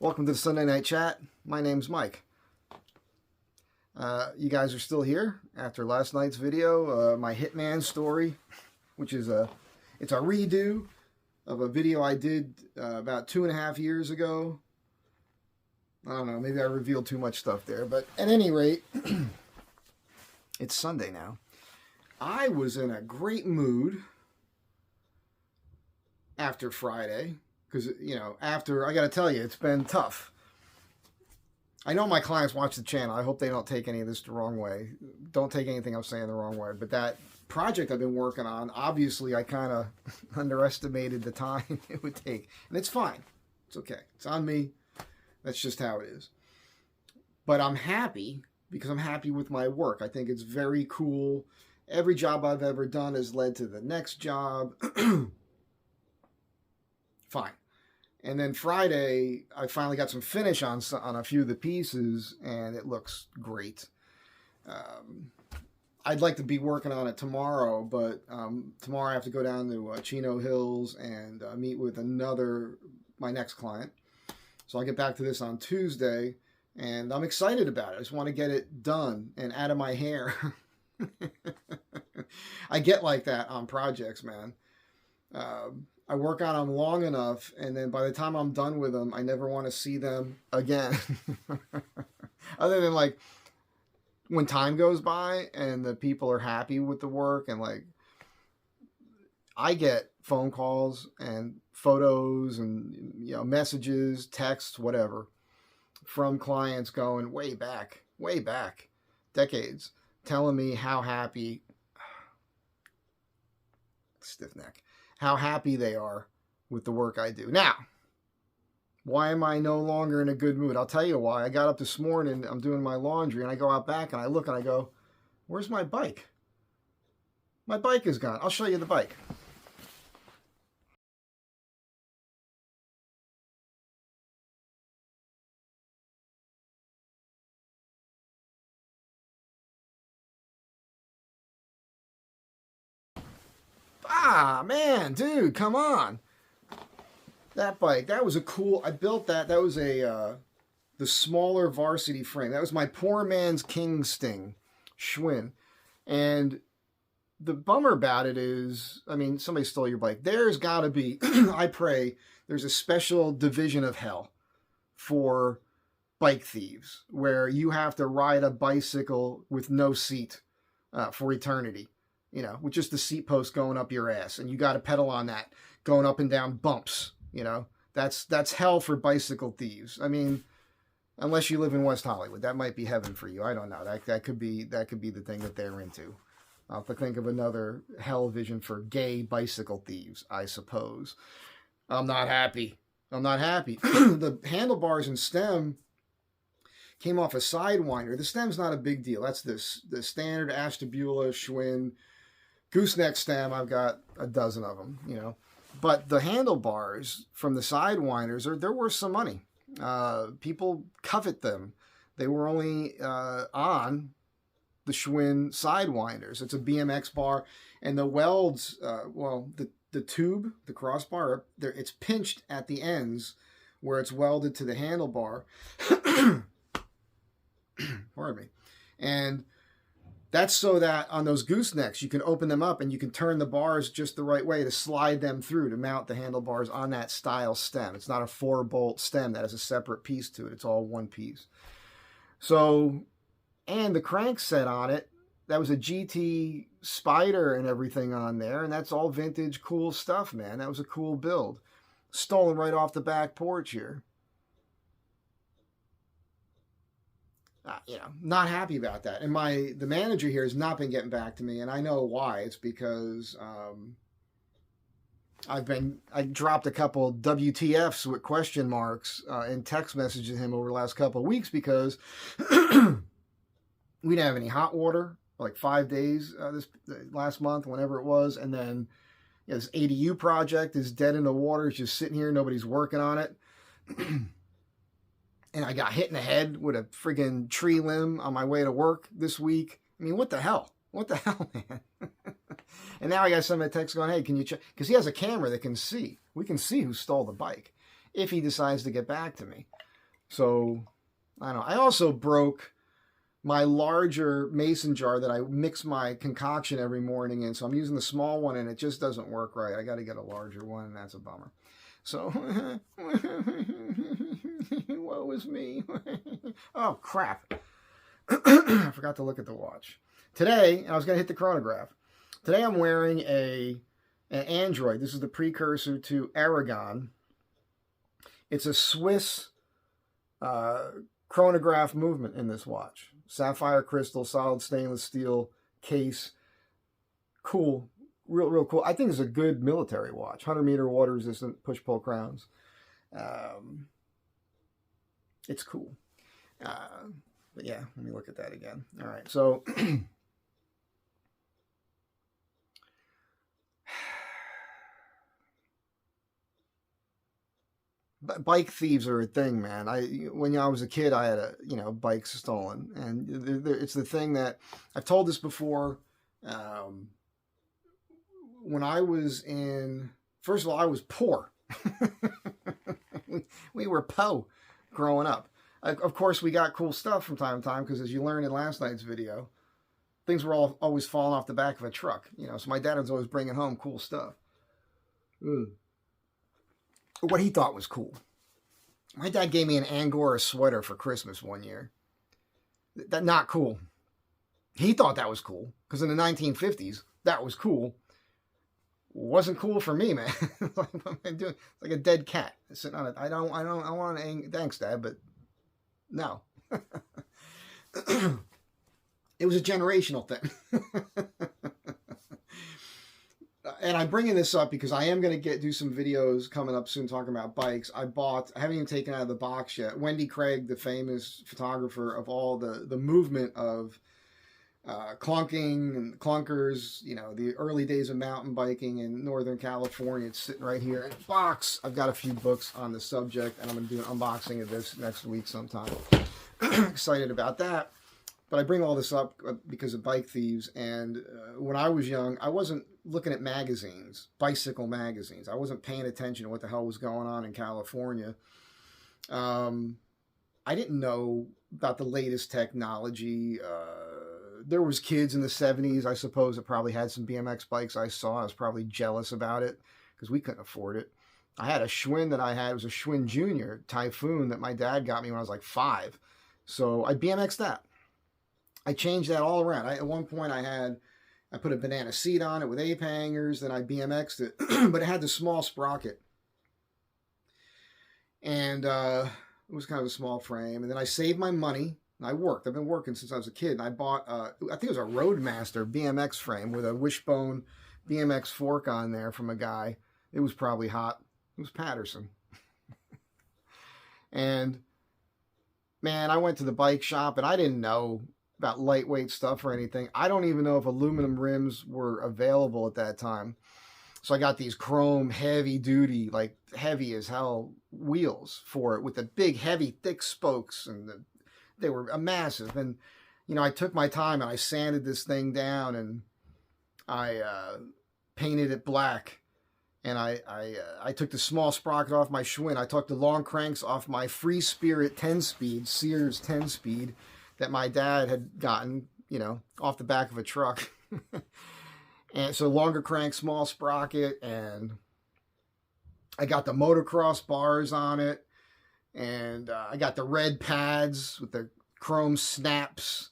Welcome to the Sunday Night Chat. My name's Mike. You guys are still here after last night's video, my Hitman story, which is it's a redo of a video I did about 2.5 years ago. I don't know, maybe I revealed too much stuff there, but at any rate, it's Sunday now. I was in a great mood after Friday. Because, you know, I got to tell you, it's been tough. I know my clients watch the channel. I hope they don't take any of this the wrong way. Don't take anything I'm saying the wrong way. But that project I've been working on, obviously I kind of underestimated the time it would take. And it's fine. It's okay. It's on me. That's just how it is. But I'm happy because I'm happy with my work. I think it's very cool. Every job I've ever done has led to the next job. Fine. And then Friday, I finally got some finish on a few of the pieces, and it looks great. I'd like to be working on it tomorrow, but tomorrow I have to go down to Chino Hills and meet with my next client. So I'll get back to this on Tuesday, and I'm excited about it. I just want to get it done and out of my hair. I get like that on projects, man. I work on them long enough, and then by the time I'm done with them, I never want to see them again. Other than like when time goes by and the people are happy with the work, and like I get phone calls and photos and, you know, messages, texts, whatever, from clients going way back, decades, telling me how happy, stiff neck, how happy they are with the work I do. Now, why am I no longer in a good mood? I'll tell you why. I got up this morning, I'm doing my laundry, and I go out back and I look and I go, where's my bike? My bike is gone. I'll show you the bike. Ah, man, dude, come on. That bike, that was a cool, I built that. That was the smaller varsity frame. That was my poor man's King Sting Schwinn. And the bummer about it is, I mean, somebody stole your bike. There's got to be, I pray, there's a special division of hell for bike thieves where you have to ride a bicycle with no seat for eternity. You know, with just the seat post going up your ass, and you got to pedal on that, going up and down bumps. You know, that's hell for bicycle thieves. I mean, unless you live in West Hollywood, that might be heaven for you. I don't know. That could be the thing that they're into. I'll have to think of another hell vision for gay bicycle thieves, I suppose. I'm not happy. The handlebars and stem came off a Sidewinder. The stem's not a big deal. That's the standard Ashtabula Schwinn gooseneck stem. I've got a dozen of them, you know. But the handlebars from the Sidewinders, they're worth some money. People covet them. They were only on the Schwinn Sidewinders. It's a BMX bar, and the welds, the tube, the crossbar, it's pinched at the ends where it's welded to the handlebar. Pardon me. And that's so that on those goosenecks, you can open them up and you can turn the bars just the right way to slide them through to mount the handlebars on that style stem. It's not a 4-bolt stem that has a separate piece to it. It's all one piece. So, and the crank set on it, that was a GT Spider and everything on there. And that's all vintage, cool stuff, man. That was a cool build. Stolen right off the back porch here. You know, not happy about that. And the manager here has not been getting back to me, and I know why. It's because I dropped a couple WTFs with question marks in text messages to him over the last couple of weeks because we didn't have any hot water for like 5 days this last month, whenever it was, and then this ADU project is dead in the water. It's just sitting here, nobody's working on it. And I got hit in the head with a friggin' tree limb on my way to work this week. I mean, what the hell? What the hell, man? And now I got somebody text going, hey, can you check? Because he has a camera that can see. We can see who stole the bike if he decides to get back to me. So, I don't know. I also broke my larger mason jar that I mix my concoction every morning in. So I'm using the small one and it just doesn't work right. I got to get a larger one and that's a bummer. So, woe is me. Oh, crap. I forgot to look at the watch. Today, I was going to hit the chronograph. Today I'm wearing an Android. This is the precursor to Aragon. It's a Swiss chronograph movement in this watch. Sapphire crystal, solid stainless steel case. Cool. Real cool. I think it's a good military watch. 100-meter water resistant push-pull crowns. It's cool. But yeah, let me look at that again. All right, so bike thieves are a thing, man. When I was a kid, I had bikes stolen, and it's the thing that I've told this before. When I was first of all, I was poor. we were po growing up. Of course, we got cool stuff from time to time because, as you learned in last night's video, things were always falling off the back of a truck. So my dad was always bringing home cool stuff. What he thought was cool. My dad gave me an Angora sweater for Christmas one year. Not cool. He thought that was cool because in the 1950s, that was cool. Wasn't cool for me, man. What am I doing? It's like a dead cat sitting on it. I want thanks, Dad, but no. It was a generational thing. And I'm bringing this up because I am going to do some videos coming up soon talking about bikes. I haven't even taken out of the box yet, Wendy Craig, the famous photographer of all the movement of clunking and clunkers, the early days of mountain biking in Northern California. It's sitting right here in a box. I've got a few books on the subject, and I'm going to do an unboxing of this next week sometime. Excited about that. But I bring all this up because of bike thieves, and when I was young, I wasn't looking at magazines, bicycle magazines. I wasn't paying attention to what the hell was going on in California. I didn't know about the latest technology. There was kids in the 70s, I suppose, that probably had some BMX bikes I saw. I was probably jealous about it because we couldn't afford it. I had a Schwinn that I had. It was a Schwinn Junior Typhoon that my dad got me when I was like 5. So I BMX'd that. I changed that all around. At one point I put a banana seat on it with ape hangers, then I BMX'd it, but it had the small sprocket. And it was kind of a small frame. And then I saved my money. I worked. I've been working since I was a kid. And I bought, I think it was a Roadmaster BMX frame with a wishbone BMX fork on there from a guy. It was probably hot. It was Patterson. And man, I went to the bike shop and I didn't know about lightweight stuff or anything. I don't even know if aluminum rims were available at that time. So I got these chrome heavy duty, like heavy as hell wheels for it with the big heavy thick spokes, and they were massive. And I took my time and I sanded this thing down and I painted it black. And I took the small sprocket off my Schwinn. I took the long cranks off my Free Spirit 10-speed, Sears 10-speed that my dad had gotten, off the back of a truck. And so longer crank, small sprocket, and I got the motocross bars on it, and I got the red pads with the chrome snaps,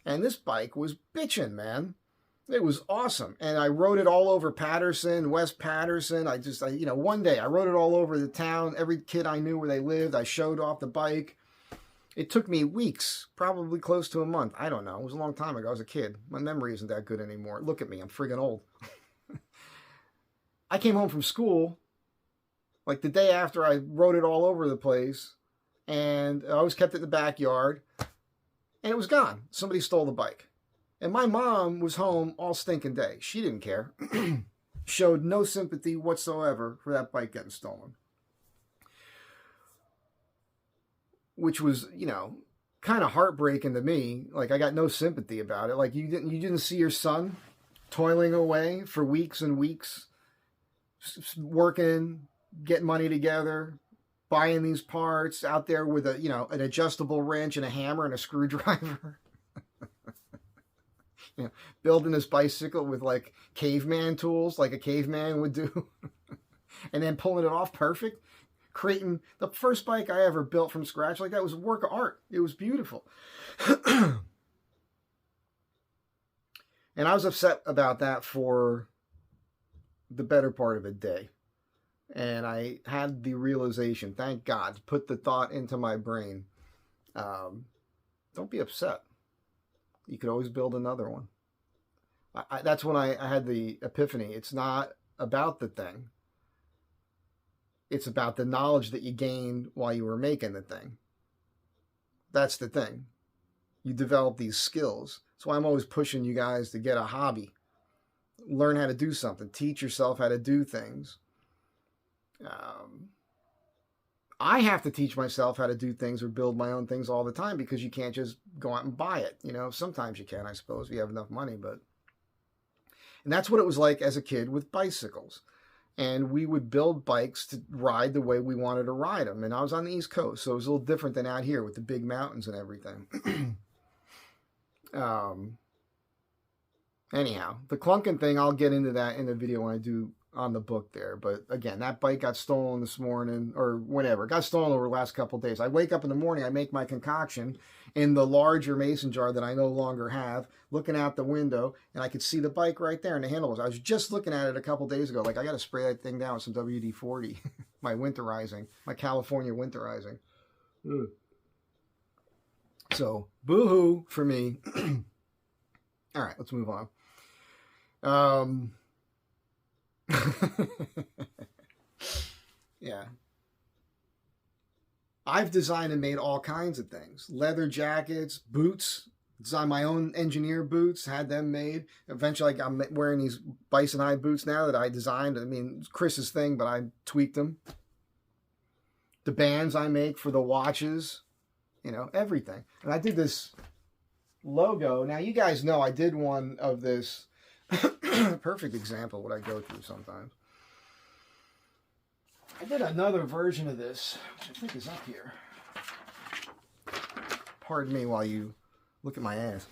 and this bike was bitchin', man. It was awesome, and I rode it all over Patterson, West Patterson. One day I rode it all over the town. Every kid I knew where they lived, I showed off the bike. It took me weeks, probably close to a month. I don't know. It was a long time ago. I was a kid. My memory isn't that good anymore. Look at me. I'm friggin' old. I came home from school like the day after I rode it all over the place, and I always kept it in the backyard, and it was gone. Somebody stole the bike. And my mom was home all stinking day. She didn't care. Showed no sympathy whatsoever for that bike getting stolen. Which was, kind of heartbreaking to me. Like, I got no sympathy about it. Like, you didn't see your son toiling away for weeks and weeks, working, getting money together, buying these parts out there with a, an adjustable wrench and a hammer and a screwdriver. Building this bicycle with like caveman tools, like a caveman would do, and then pulling it off perfect. Creating the first bike I ever built from scratch like that was a work of art. It was beautiful. And I was upset about that for the better part of a day. And I had the realization, thank God, put the thought into my brain. Don't be upset. You could always build another one. That's when I had the epiphany. It's not about the thing. It's about the knowledge that you gained while you were making the thing. That's the thing. You develop these skills. That's why I'm always pushing you guys to get a hobby. Learn how to do something. Teach yourself how to do things. I have to teach myself how to do things or build my own things all the time because you can't just go out and buy it. Sometimes you can, I suppose, if you have enough money. And that's what it was like as a kid with bicycles. And we would build bikes to ride the way we wanted to ride them. And I was on the East Coast, so it was a little different than out here with the big mountains and everything. Anyhow, the clunking thing, I'll get into that in the video when I do on the book there. But again, that bike got stolen this morning or whenever. It got stolen over the last couple of days. I wake up in the morning, I make my concoction in the larger mason jar that I no longer have, looking out the window, and I could see the bike right there and the handlebars. I was just looking at it a couple days ago. Like, I got to spray that thing down with some WD-40. My winterizing, my California winterizing. Ugh. So, boo-hoo for me. All right, let's move on. Yeah. I've designed and made all kinds of things. Leather jackets, boots. Designed my own engineer boots, had them made. Eventually, I'm wearing these bison hide boots now that I designed. I mean, it's Chris's thing, but I tweaked them. The bands I make for the watches. Everything. And I did this logo. Now, you guys know I did one of this. Perfect example of what I go through sometimes. I did another version of this, which I think is up here. Pardon me while you look at my ass.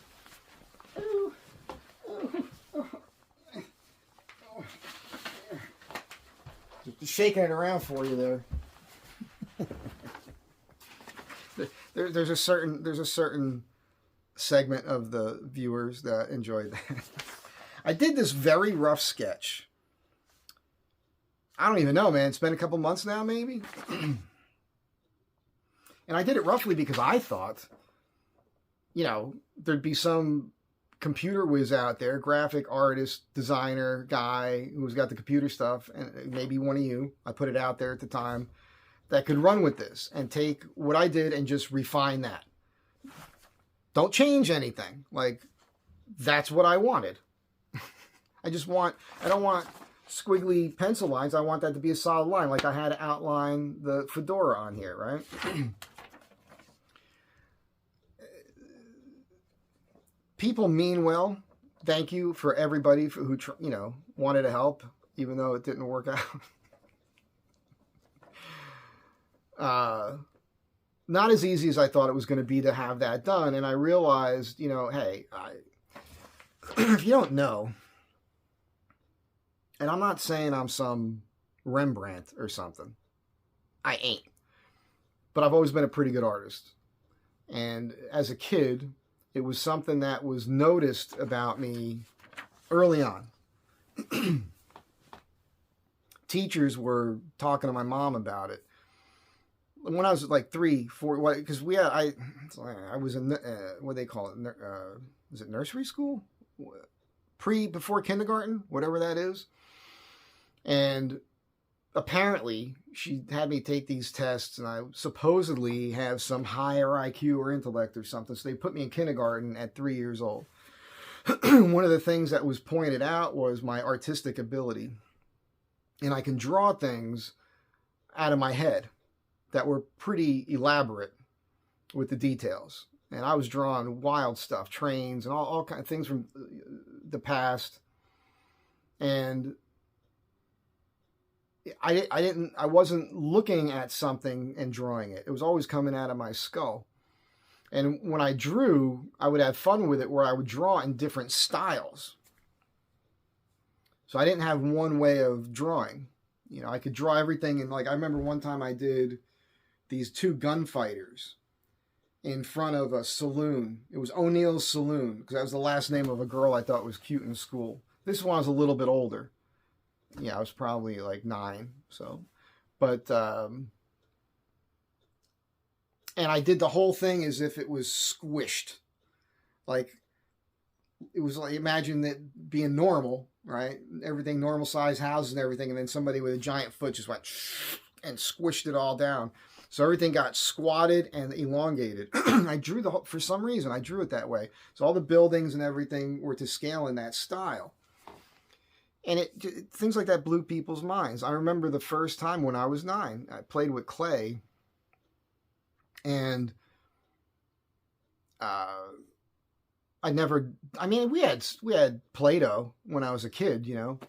Ooh. Ooh. Oh. Oh. Just shaking it around for you there. There's a certain segment of the viewers that enjoy that. I did this very rough sketch. I don't even know, man. It's been a couple months now, maybe. And I did it roughly because I thought, there'd be some computer whiz out there, graphic artist, designer guy who's got the computer stuff, and maybe one of you, I put it out there at the time, that could run with this and take what I did and just refine that. Don't change anything. Like, that's what I wanted. I don't want squiggly pencil lines. I want that to be a solid line, like I had to outline the fedora on here, right? People mean well. Thank you for everybody who wanted to help, even though it didn't work out. Not as easy as I thought it was going to be to have that done, and I realized, hey, if you don't know. And I'm not saying I'm some Rembrandt or something. I ain't. But I've always been a pretty good artist. And as a kid, it was something that was noticed about me early on. Teachers were talking to my mom about it. When I was like 3, 4, because I was in, what do they call it? Is it nursery school? Before kindergarten, whatever that is. And apparently she had me take these tests, and I supposedly have some higher IQ or intellect or something. So they put me in kindergarten at 3 years old. One of the things that was pointed out was my artistic ability. And I can draw things out of my head that were pretty elaborate with the details. And I was drawing wild stuff, trains and all kinds of things from the past. And I wasn't looking at something and drawing it. It was always coming out of my skull. And when I drew, I would have fun with it where I would draw in different styles. So I didn't have one way of drawing. You know, I could draw everything. And like, I remember one time I did these two gunfighters in front of a saloon. It was O'Neill's Saloon, because that was the last name of a girl I thought was cute in school. This one was a little bit older. Yeah, I was probably like 9. So, but, and I did the whole thing as if it was squished. Like, it was like, imagine that being normal, right? Everything, normal size houses and everything. And then somebody with a giant foot just went and squished it all down. So everything got squatted and elongated. I drew for some reason, I drew it that way. So all the buildings and everything were to scale in that style. And things like that blew people's minds. I remember the first time when I was 9, I played with clay. And we had Play-Doh when I was a kid, you know.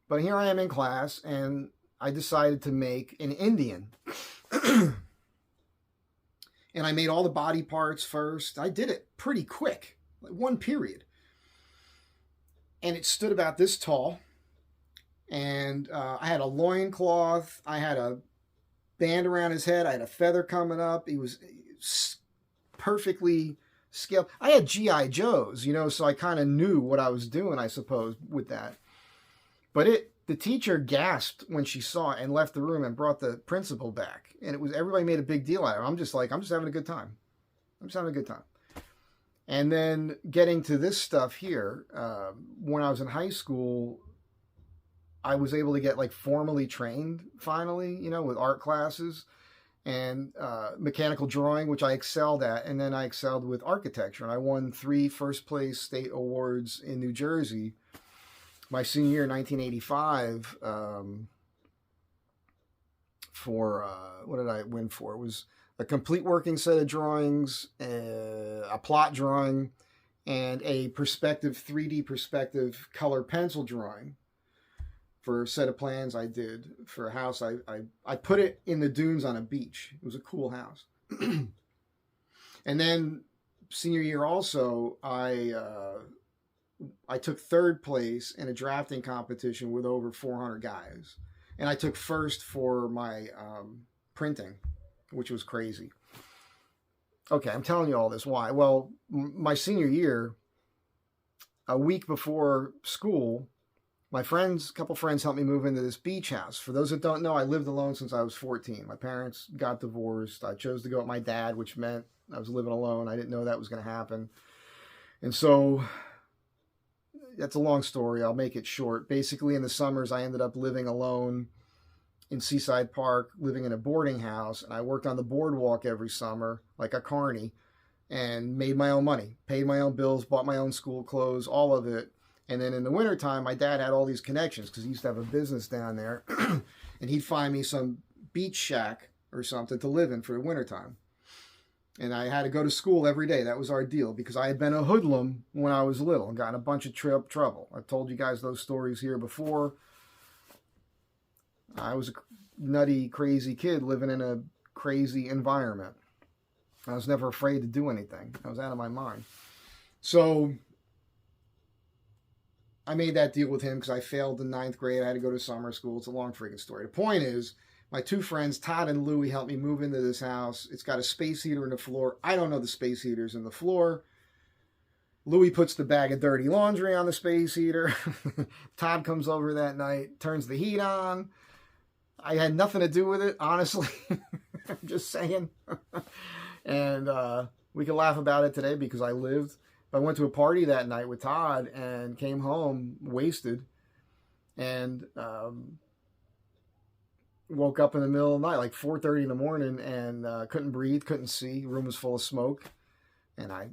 But here I am in class, and I decided to make an Indian. And I made all the body parts first. I did it pretty quick, like one period. And it stood about this tall. And I had a loincloth. I had a band around his head. I had a feather coming up. He was perfectly scaled. I had G.I. Joes, you know, so I kind of knew what I was doing, I suppose, with that. But the teacher gasped when she saw it and left the room and brought the principal back. And everybody made a big deal out of it. I'm just having a good time. I'm just having a good time. And then getting to this stuff here, when I was in high school, I was able to get like formally trained finally, you know, with art classes and mechanical drawing, which I excelled at. And then I excelled with architecture. And I won 3 first place state awards in New Jersey my senior year in 1985 for, what did I win for? It was a complete working set of drawings, a plot drawing, and a 3D perspective color pencil drawing for a set of plans I did for a house. I put it in the dunes on a beach. It was a cool house. And then senior year also, I took 3rd place in a drafting competition with over 400 guys. And I took 1st for my printing, which was crazy. Okay, I'm telling you all this. Why? Well, my senior year, a week before school, a couple friends helped me move into this beach house. For those that don't know, I lived alone since I was 14. My parents got divorced. I chose to go with my dad, which meant I was living alone. I didn't know that was going to happen. And so that's a long story. I'll make it short. Basically, in the summers, I ended up living alone in Seaside Park, living in a boarding house. And I worked on the boardwalk every summer, like a carny, and made my own money, paid my own bills, bought my own school clothes, all of it. And then in the wintertime, my dad had all these connections because he used to have a business down there. And he'd find me some beach shack or something to live in for the wintertime. And I had to go to school every day. That was our deal because I had been a hoodlum when I was little and got in a bunch of trouble. I've told you guys those stories here before. I was a nutty, crazy kid living in a crazy environment. I was never afraid to do anything. I was out of my mind. So I made that deal with him because I failed in 9th grade. I had to go to summer school. It's a long freaking story. The point is, my 2 friends, Todd and Louie, helped me move into this house. It's got a space heater in the floor. I don't know the space heater's in the floor. Louie puts the bag of dirty laundry on the space heater. Todd comes over that night, turns the heat on. I had nothing to do with it, honestly. I'm just saying. And we can laugh about it today because I lived. I went to a party that night with Todd and came home wasted. And woke up in the middle of the night, like 4:30 in the morning, and couldn't breathe, couldn't see. The room was full of smoke. And I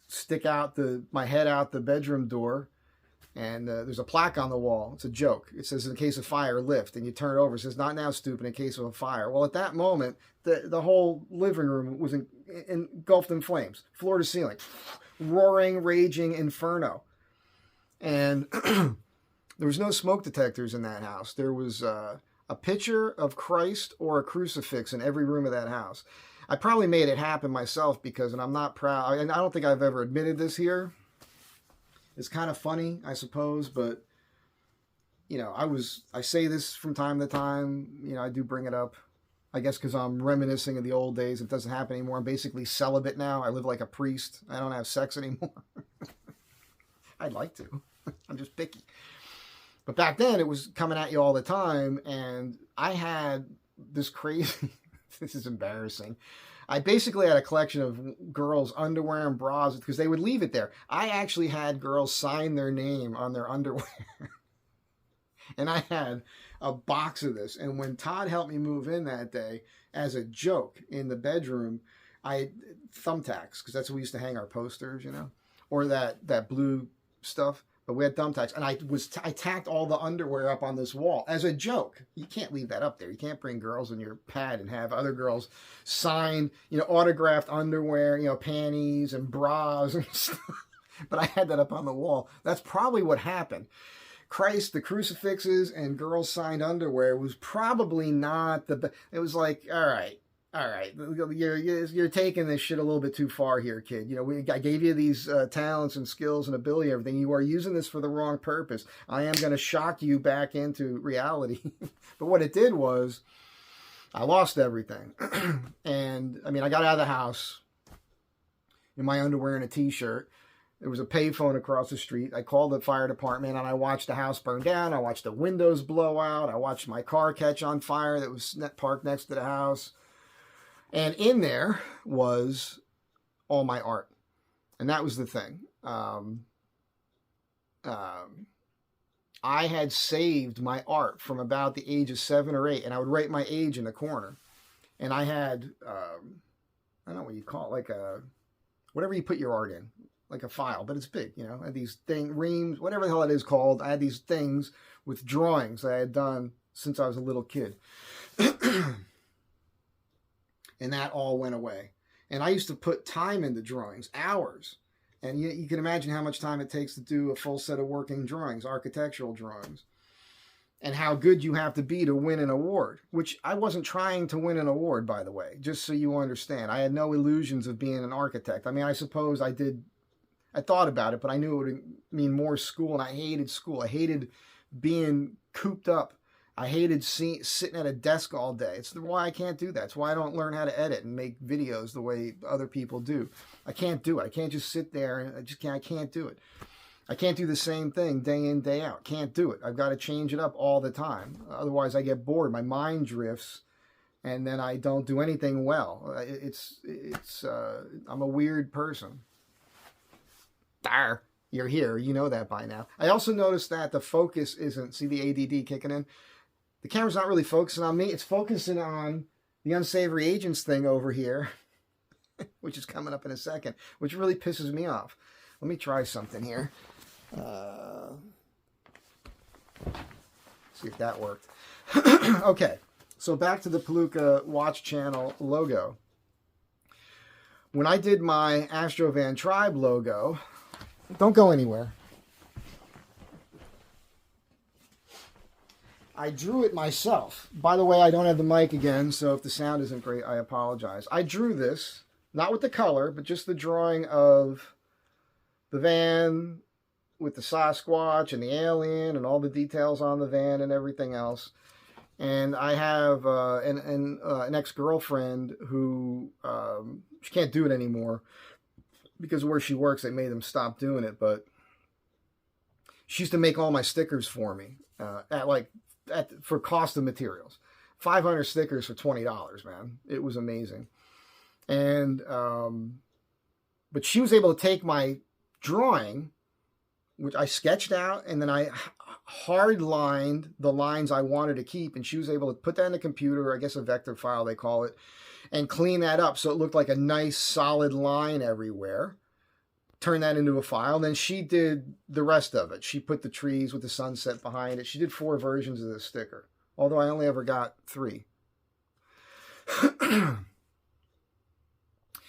stick out my head out the bedroom door, and there's a plaque on the wall. It's a joke. It says, "In case of fire, lift." And you turn it over. It says, "Not now, stupid, in case of a fire." Well, at that moment, the whole living room was engulfed in flames, floor to ceiling, roaring, raging inferno. And there was no smoke detectors in that house. There was a a picture of Christ or a crucifix in every room of that house. I probably made it happen myself because, and I'm not proud, and I don't think I've ever admitted this here. It's kind of funny, I suppose, but, you know, I say this from time to time, you know, I do bring it up, I guess because I'm reminiscing of the old days. It doesn't happen anymore. I'm basically celibate now. I live like a priest. I don't have sex anymore. I'd like to. I'm just picky. But back then, it was coming at you all the time, and I had this crazy... This is embarrassing. I basically had a collection of girls' underwear and bras because they would leave it there. I actually had girls sign their name on their underwear. And I had a box of this. And when Todd helped me move in that day, as a joke in the bedroom, I thumbtacks, because that's where we used to hang our posters, you know, or that blue stuff. But we had thumbtacks, and I tacked all the underwear up on this wall as a joke. You can't leave that up there. You can't bring girls in your pad and have other girls sign, you know, autographed underwear, you know, panties and bras and stuff. But I had that up on the wall. That's probably what happened. Christ, the crucifixes, and girls signed underwear was probably not the best. It was like, all right, you're taking this shit a little bit too far here, kid. You know, I gave you these talents and skills and ability and everything. You are using this for the wrong purpose. I am going to shock you back into reality. But what it did was, I lost everything. And, I mean, I got out of the house in my underwear and a t-shirt. There was a payphone across the street. I called the fire department, and I watched the house burn down. I watched the windows blow out. I watched my car catch on fire that was parked next to the house. And in there was all my art. And that was the thing. I had saved my art from about the age of 7 or 8. And I would write my age in the corner. And I had, I don't know what you call it, like whatever you put your art in. Like a file, but it's big, you know. I had these reams, whatever the hell it is called. I had these things with drawings I had done since I was a little kid. And that all went away. And I used to put time into drawings, hours. And you can imagine how much time it takes to do a full set of working drawings, architectural drawings. And how good you have to be to win an award. Which I wasn't trying to win an award, by the way, just so you understand. I had no illusions of being an architect. I mean, I suppose I thought about it, but I knew it would mean more school, and I hated school. I hated being cooped up. I hated sitting at a desk all day. It's why I can't do that. It's why I don't learn how to edit and make videos the way other people do. I can't do it. I can't just sit there, and I can't do it. I can't do the same thing day in, day out. Can't do it. I've got to change it up all the time. Otherwise, I get bored. My mind drifts, and then I don't do anything well. I'm a weird person. There, you're here. You know that by now. I also noticed that the focus isn't, see the ADD kicking in? The camera's not really focusing on me. It's focusing on the unsavory agents thing over here, which is coming up in a second, which really pisses me off. Let me try something here. See if that worked. Okay, so back to the Palooka Watch Channel logo. When I did my Astrovan Tribe logo, don't go anywhere. I drew it myself. By the way, I don't have the mic again, so if the sound isn't great, I apologize. I drew this, not with the color, but just the drawing of the van with the Sasquatch and the alien and all the details on the van and everything else. And I have an ex-girlfriend who, she can't do it anymore because of where she works. They made them stop doing it, but she used to make all my stickers for me for cost of materials. 500 stickers for $20, man. It was amazing. And but she was able to take my drawing, which I sketched out, and then I hard lined the lines I wanted to keep, and she was able to put that in the computer, I guess a vector file they call it, and clean that up so it looked like a nice solid line everywhere. Turn that into a file. And then she did the rest of it. She put the trees with the sunset behind it. She did 4 versions of this sticker, although I only ever got 3.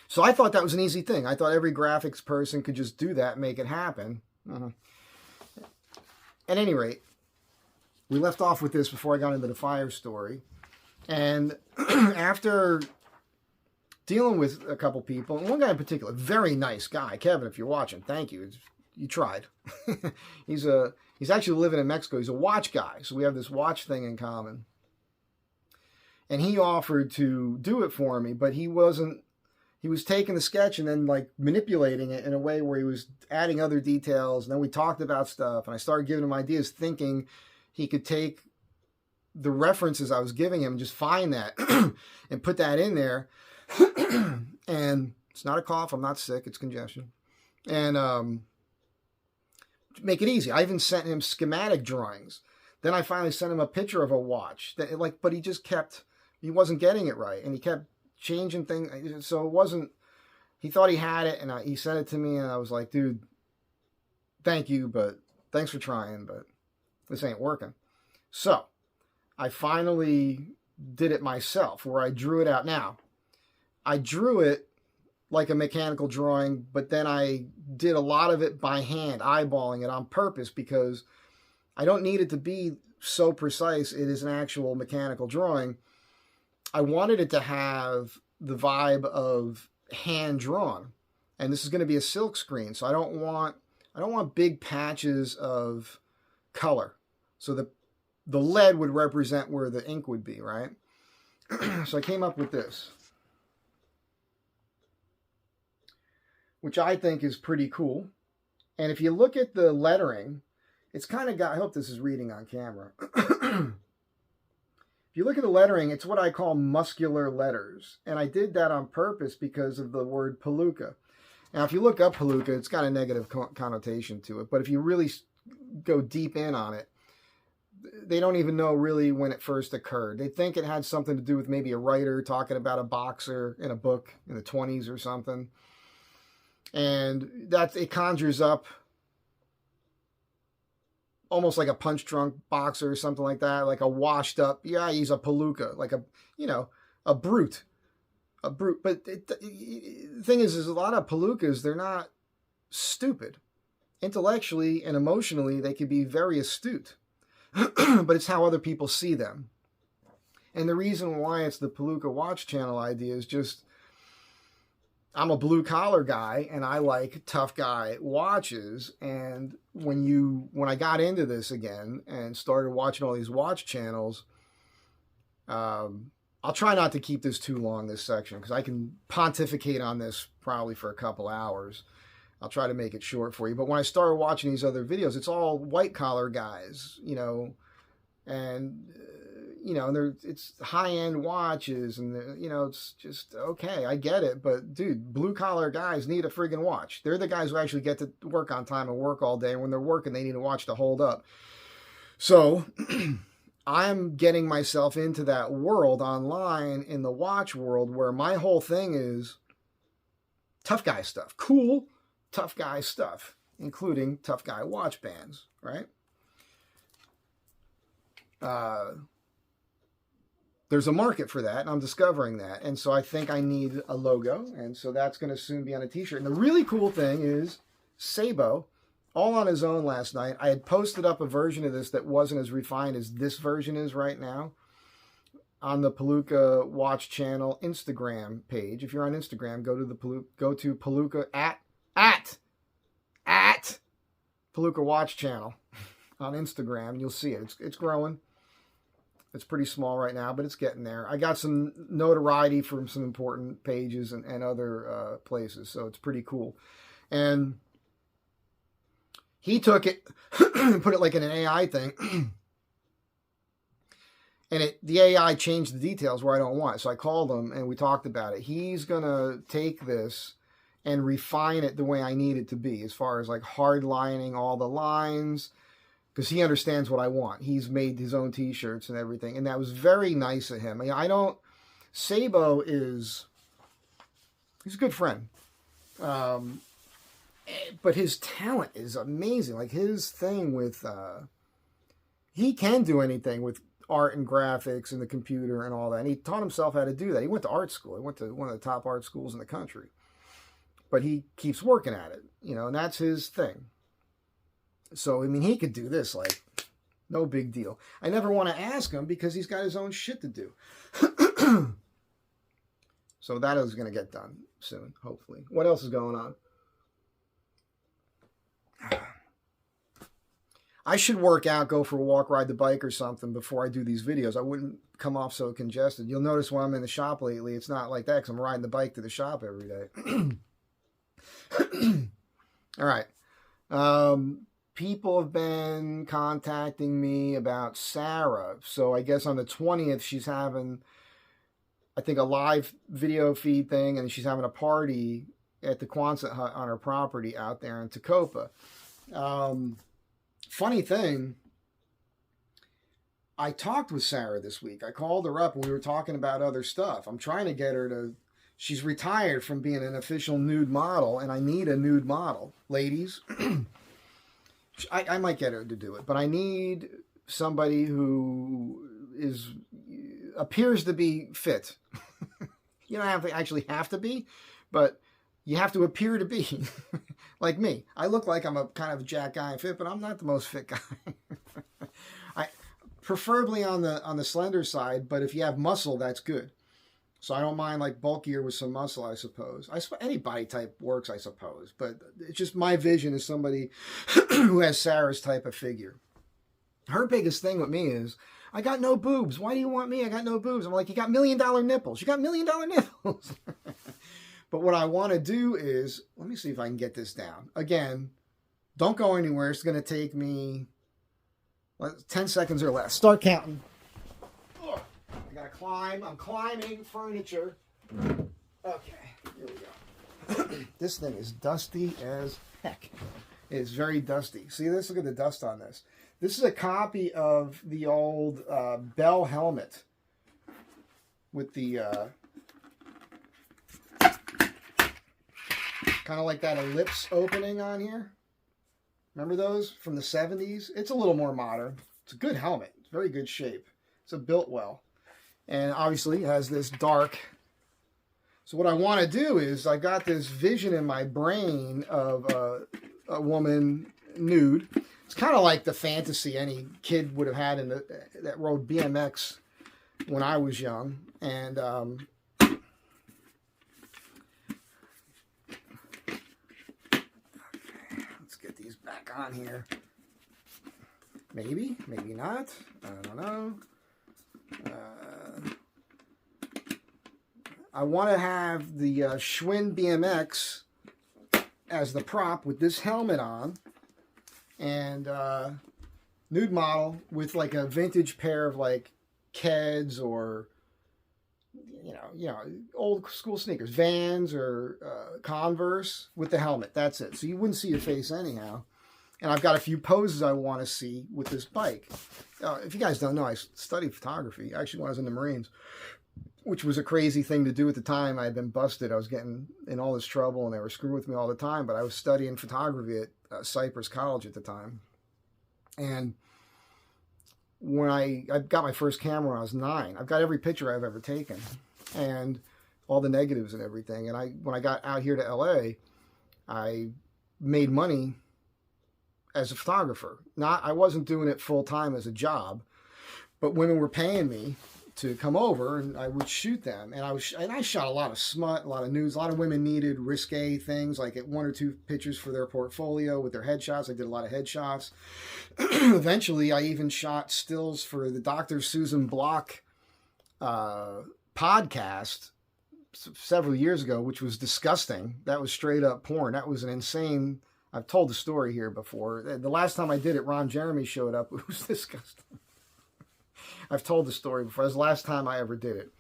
So I thought that was an easy thing. I thought every graphics person could just do that and make it happen. At any rate, we left off with this before I got into the fire story. And after dealing with a couple people, and one guy in particular, very nice guy, Kevin, if you're watching, thank you. You tried. He's actually living in Mexico. He's a watch guy, so we have this watch thing in common. And he offered to do it for me, but he was taking the sketch and then like manipulating it in a way where he was adding other details. And then we talked about stuff, and I started giving him ideas, thinking he could take the references I was giving him and just find that and put that in there. And it's not a cough. I'm not sick. It's congestion. And make it easy. I even sent him schematic drawings. Then I finally sent him a picture of a watch that but he wasn't getting it right. And he kept changing things. So it wasn't, he thought he had it, and he sent it to me, and I was like, dude, thank you, but thanks for trying, but this ain't working. So I finally did it myself, where I drew it out. Now, I drew it like a mechanical drawing, but then I did a lot of it by hand, eyeballing it on purpose, because I don't need it to be so precise. It is an actual mechanical drawing. I wanted it to have the vibe of hand drawn, and this is going to be a silk screen, so I don't want big patches of color. So the lead would represent where the ink would be, right? So I came up with this, which I think is pretty cool. And if you look at the lettering, it's kind of got, I hope this is reading on camera. If you look at the lettering, it's what I call muscular letters. And I did that on purpose because of the word palooka. Now, if you look up palooka, it's got a negative connotation to it. But if you really go deep in on it, they don't even know really when it first occurred. They think it had something to do with maybe a writer talking about a boxer in a book in the 20s or something. And it conjures up almost like a punch-drunk boxer or something like that, like a washed-up, yeah, he's a palooka, like a brute. But the thing is a lot of palookas, they're not stupid. Intellectually and emotionally, they can be very astute. But it's how other people see them. And the reason why it's the Palooka Watch Channel idea is just, I'm a blue-collar guy, and I like tough guy watches. And when I got into this again and started watching all these watch channels, I'll try not to keep this too long, this section, because I can pontificate on this probably for a couple hours. I'll try to make it short for you. But when I started watching these other videos, it's all white-collar guys, and it's high-end watches, and it's just, okay, I get it, but dude, blue-collar guys need a friggin' watch. They're the guys who actually get to work on time and work all day, and when they're working, they need a watch to hold up. So I'm getting myself into that world online, in the watch world, where my whole thing is tough guy stuff. Cool tough guy stuff, including tough guy watch bands, right? There's a market for that, and I'm discovering that. And so I think I need a logo, and so that's going to soon be on a t-shirt. And the really cool thing is Sabo, all on his own last night, I had posted up a version of this that wasn't as refined as this version is right now on the Palooka Watch Channel Instagram page. If you're on Instagram, go to Palooka at Palooka Watch Channel on Instagram. You'll see it. It's growing. It's pretty small right now, but it's getting there. I got some notoriety from some important pages and other places, so it's pretty cool. And he took it and put it like in an AI thing. And the AI changed the details where I don't want it. So I called him and we talked about it. He's going to take this and refine it the way I need it to be, as far as like hard lining all the lines, because he understands what I want. He's made his own t-shirts and everything. And that was very nice of him. Sabo he's a good friend. But his talent is amazing. Like his thing with, he can do anything with art and graphics and the computer and all that. And he taught himself how to do that. He went to art school. He went to one of the top art schools in the country. But he keeps working at it, and that's his thing. So, he could do this like No big deal. I never want to ask him because he's got his own shit to do. So that is going to get done soon, hopefully. What else is going on? I should work out, go for a walk, ride the bike or something before I do these videos. I wouldn't come off so congested. You'll notice when I'm in the shop lately, it's not like that because I'm riding the bike to the shop every day. All right. People have been contacting me about Sarah. So I guess on the 20th, she's having, I think, a live video feed thing, and she's having a party at the Quonset hut on her property out there in Tacoma. Funny thing, I talked with Sarah this week. I called her up and we were talking about other stuff. I'm trying to get her to, she's retired from being an official nude model, and I need a nude model. Ladies, I might get her to do it, but I need somebody who appears to be fit. You don't have to actually have to be, but you have to appear to be. Like me. I look like I'm a kind of a jack guy and fit, but I'm not the most fit guy. I preferably on the slender side, but if you have muscle, that's good. So I don't mind like bulkier with some muscle, I suppose. Any body type works, I suppose. But it's just my vision is somebody who has Sarah's type of figure. Her biggest thing with me is, I got no boobs. Why do you want me? I got no boobs. I'm like, you got $1 million nipples. You got $1 million nipples. But what I want to do is, let me see if I can get this down. Again, don't go anywhere. It's going to take me 10 seconds or less. Start counting. Ugh. I got to climb. I'm climbing furniture. Okay, here we go. This thing is dusty as heck. It's very dusty. See this? Look at the dust on this. This is a copy of the old Bell helmet with the... kind of like that ellipse opening on here. Remember those from the 70s? It's a little more modern. It's a good helmet. It's very good shape. It's built well. And obviously it has this dark. So what I want to do is I got this vision in my brain of a woman nude. It's kind of like the fantasy any kid would have had that rode BMX when I was young. And back on here. Maybe not. I don't know. I want to have the Schwinn BMX as the prop with this helmet on, and nude model with like a vintage pair of like Keds or you know, old school sneakers, Vans or Converse with the helmet. That's it. So you wouldn't see your face anyhow. And I've got a few poses I want to see with this bike. If you guys don't know, I studied photography, actually when I was in the Marines, which was a crazy thing to do at the time. I had been busted. I was getting in all this trouble and they were screwing with me all the time. But I was studying photography at Cypress College at the time. And when I got my first camera when I was 9, I've got every picture I've ever taken and all the negatives and everything. And when I got out here to LA, I made money as a photographer. I wasn't doing it full time as a job, but women were paying me to come over and I would shoot them. And I shot a lot of smut, a lot of nudes. A lot of women needed risque things, like 1 or 2 pictures for their portfolio with their headshots. I did a lot of headshots. Eventually, I even shot stills for the Dr. Susan Block podcast several years ago, which was disgusting. That was straight up porn. That was an insane... I've told the story here before. The last time I did it, Ron Jeremy showed up. It was disgusting. I've told the story before. It was the last time I ever did it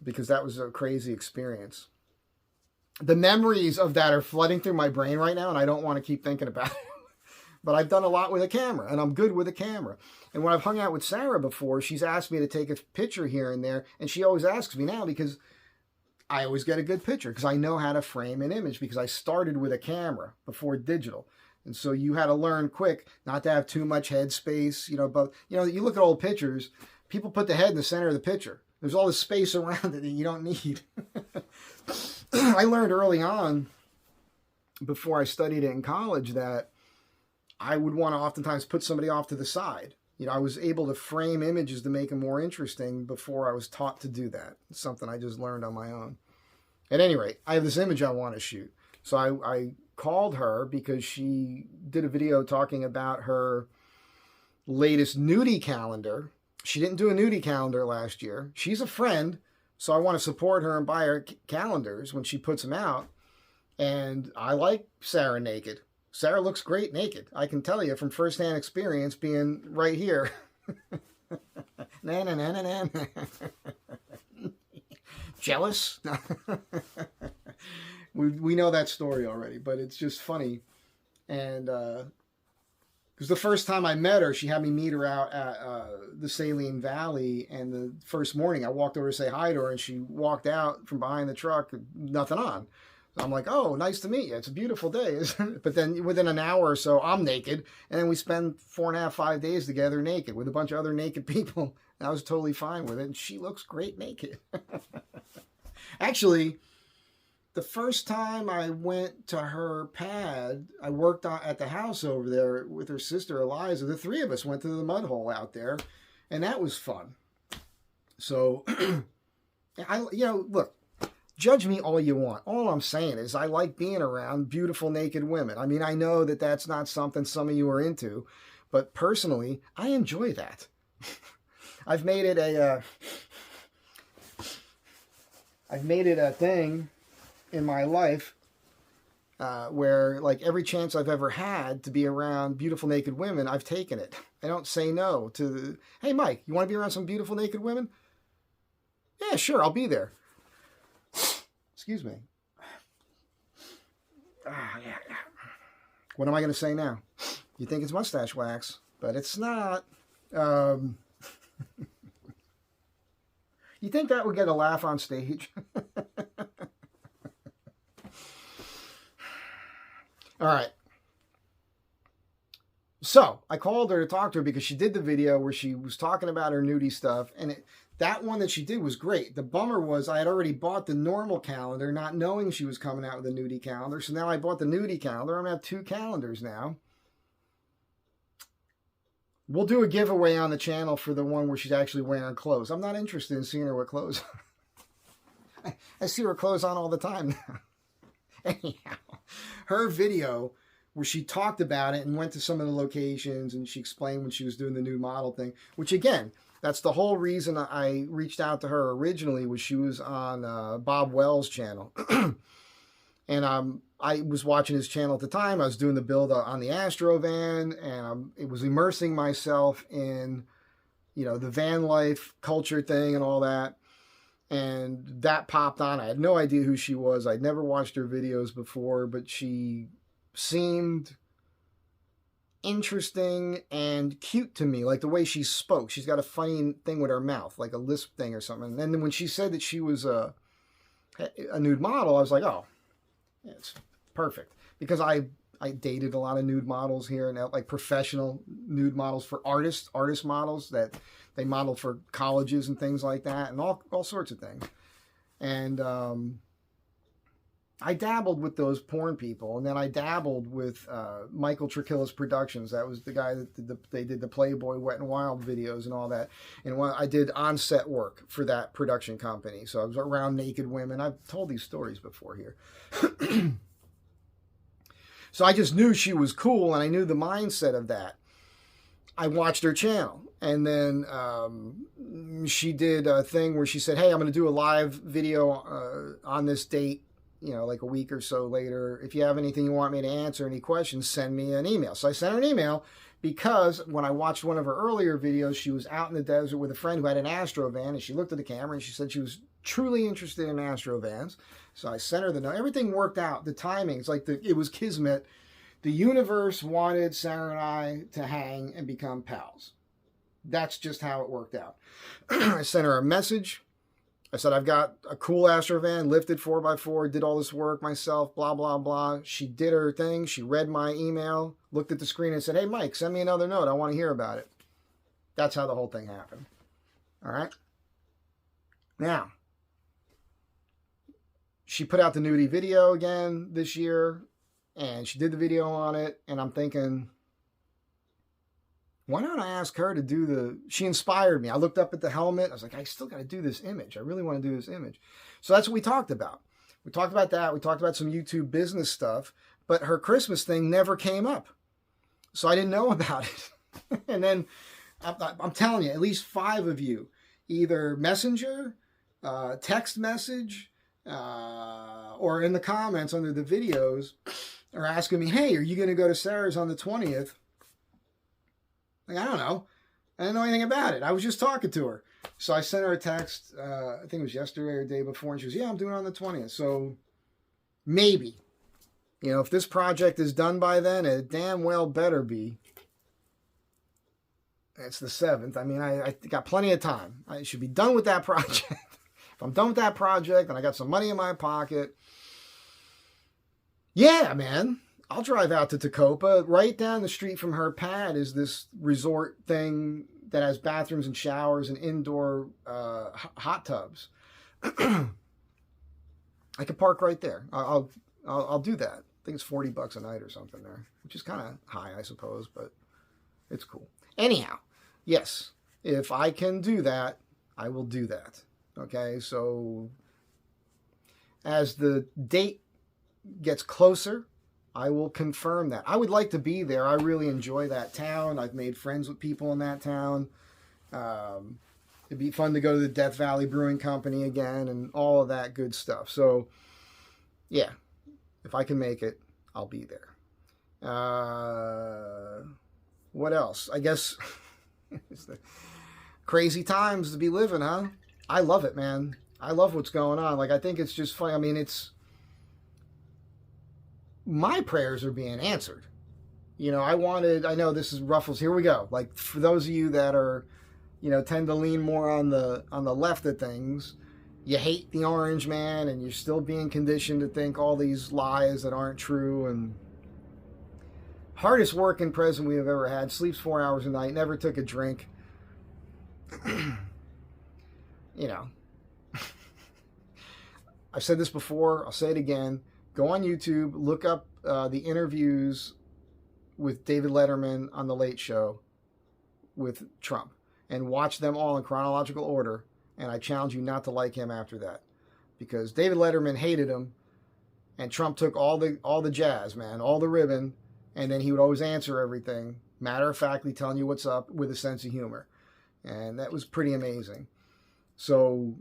because that was a crazy experience. The memories of that are flooding through my brain right now, and I don't want to keep thinking about it. But I've done a lot with a camera, and I'm good with a camera. And when I've hung out with Sarah before, she's asked me to take a picture here and there, and she always asks me now because I always get a good picture because I know how to frame an image because I started with a camera before digital. And so you had to learn quick not to have too much head space, but you look at old pictures, people put the head in the center of the picture. There's all this space around it that you don't need. I learned early on, before I studied it in college, that I would want to oftentimes put somebody off to the side You know, I was able to frame images to make them more interesting before I was taught to do that. It's something I just learned on my own. At any rate, I have this image I want to shoot. So I called her because she did a video talking about her latest nudie calendar. She didn't do a nudie calendar last year. She's a friend, so I want to support her and buy her calendars when she puts them out. And I like Sarah naked. Sarah looks great naked. I can tell you from firsthand experience being right here. Na, na, na, na, na. Jealous? we know that story already, but it's just funny. And because the first time I met her, she had me meet her out at the Saline Valley, and the first morning I walked over to say hi to her, and she walked out from behind the truck, nothing on. I'm like, oh, nice to meet you. It's a beautiful day, isn't it? But then within an hour or so, I'm naked. And then we spend 4.5, 5 days together naked with a bunch of other naked people. And I was totally fine with it. And she looks great naked. Actually, the first time I went to her pad, I worked at the house over there with her sister, Eliza. The three of us went to the mud hole out there. And that was fun. So, look. Judge me all you want. All I'm saying is I like being around beautiful naked women. I mean, I know that that's not something some of you are into, but personally, I enjoy that. I've made it a thing in my life where, like, every chance I've ever had to be around beautiful naked women, I've taken it. I don't say no to hey, Mike, you want to be around some beautiful naked women? Yeah, sure, I'll be there. Excuse me. Yeah. What am I going to say now? You think it's mustache wax, but it's not. You think that would get a laugh on stage? All right. So I called her to talk to her because she did the video where she was talking about her nudie stuff, and that one that she did was great. The bummer was I had already bought the normal calendar, not knowing she was coming out with a nudie calendar. So now I bought the nudie calendar. I'm going to have 2 calendars now. We'll do a giveaway on the channel for the one where she's actually wearing clothes. I'm not interested in seeing her with clothes. I see her clothes on all the time now. Anyhow, her video where she talked about it and went to some of the locations and she explained when she was doing the new model thing, which again, that's the whole reason I reached out to her originally, was she was on Bob Wells' channel. And I was watching his channel at the time. I was doing the build on the Astro van, and it was immersing myself in, the van life culture thing and all that. And that popped on. I had no idea who she was. I'd never watched her videos before, but she seemed interesting and cute to me, like the way she spoke. She's got a funny thing with her mouth, like a lisp thing or something. And then when she said that she was a nude model, I was like, oh, yeah, it's perfect. Because I dated a lot of nude models here, and like professional nude models for artist models that they model for colleges and things like that, and all sorts of things. And I dabbled with those porn people, and then I dabbled with Michael Trachillas Productions. That was the guy that they did the Playboy Wet and Wild videos and all that. And I did on-set work for that production company. So I was around naked women. I've told these stories before here. So I just knew she was cool, and I knew the mindset of that. I watched her channel, and then she did a thing where she said, hey, I'm going to do a live video on this date, like a week or so later. If you have anything you want me to answer, any questions, send me an email. So I sent her an email because when I watched one of her earlier videos, she was out in the desert with a friend who had an Astro van, and she looked at the camera and she said she was truly interested in Astro vans. So I sent her the note. Everything worked out. The timings, it was kismet. The universe wanted Sarah and I to hang and become pals. That's just how it worked out. I sent her a message. I said, I've got a cool Astro van, lifted 4x4, did all this work myself, blah, blah, blah. She did her thing. She read my email, looked at the screen and said, hey, Mike, send me another note. I want to hear about it. That's how the whole thing happened. All right. Now, she put out the nudie video again this year, and she did the video on it, and I'm thinking, why don't I ask her to do she inspired me. I looked up at the helmet. I was like, I still got to do this image. I really want to do this image. So that's what we talked about. We talked about that. We talked about some YouTube business stuff, but her Christmas thing never came up. So I didn't know about it. And then I'm telling you, at least 5 of you, either messenger, text message, or in the comments under the videos are asking me, hey, are you going to go to Sarah's on the 20th? Like, I don't know. I didn't know anything about it. I was just talking to her. So I sent her a text, I think it was yesterday or the day before, and she goes, yeah, I'm doing it on the 20th. So maybe, if this project is done by then, it damn well better be. It's the 7th. I mean, I got plenty of time. I should be done with that project. If I'm done with that project and I got some money in my pocket, yeah, man, I'll drive out to Zicopoulos. Right down the street from her pad is this resort thing that has bathrooms and showers and indoor hot tubs. I could park right there. I'll do that. I think it's $40 a night or something there, which is kind of high, I suppose, but it's cool. Anyhow, yes, if I can do that, I will do that. Okay, so as the date gets closer, I will confirm that. I would like to be there. I really enjoy that town. I've made friends with people in that town. It'd be fun to go to the Death Valley Brewing Company again and all of that good stuff. So, yeah, if I can make it, I'll be there. What else? I guess it's the crazy times to be living, huh? I love it, man. I love what's going on. Like, I think it's just funny. I mean, my prayers are being answered. I know this is Ruffles. Here we go. Like, for those of you that are, tend to lean more on the left of things, you hate the orange man and you're still being conditioned to think all these lies that aren't true. And hardest working president we have ever had, sleeps 4 hours a night, never took a drink. I've said this before, I'll say it again. Go on YouTube, look up the interviews with David Letterman on The Late Show with Trump and watch them all in chronological order. And I challenge you not to like him after that, because David Letterman hated him and Trump took all the jazz, man, all the ribbon, and then he would always answer everything, matter-of-factly telling you what's up with a sense of humor. And that was pretty amazing. So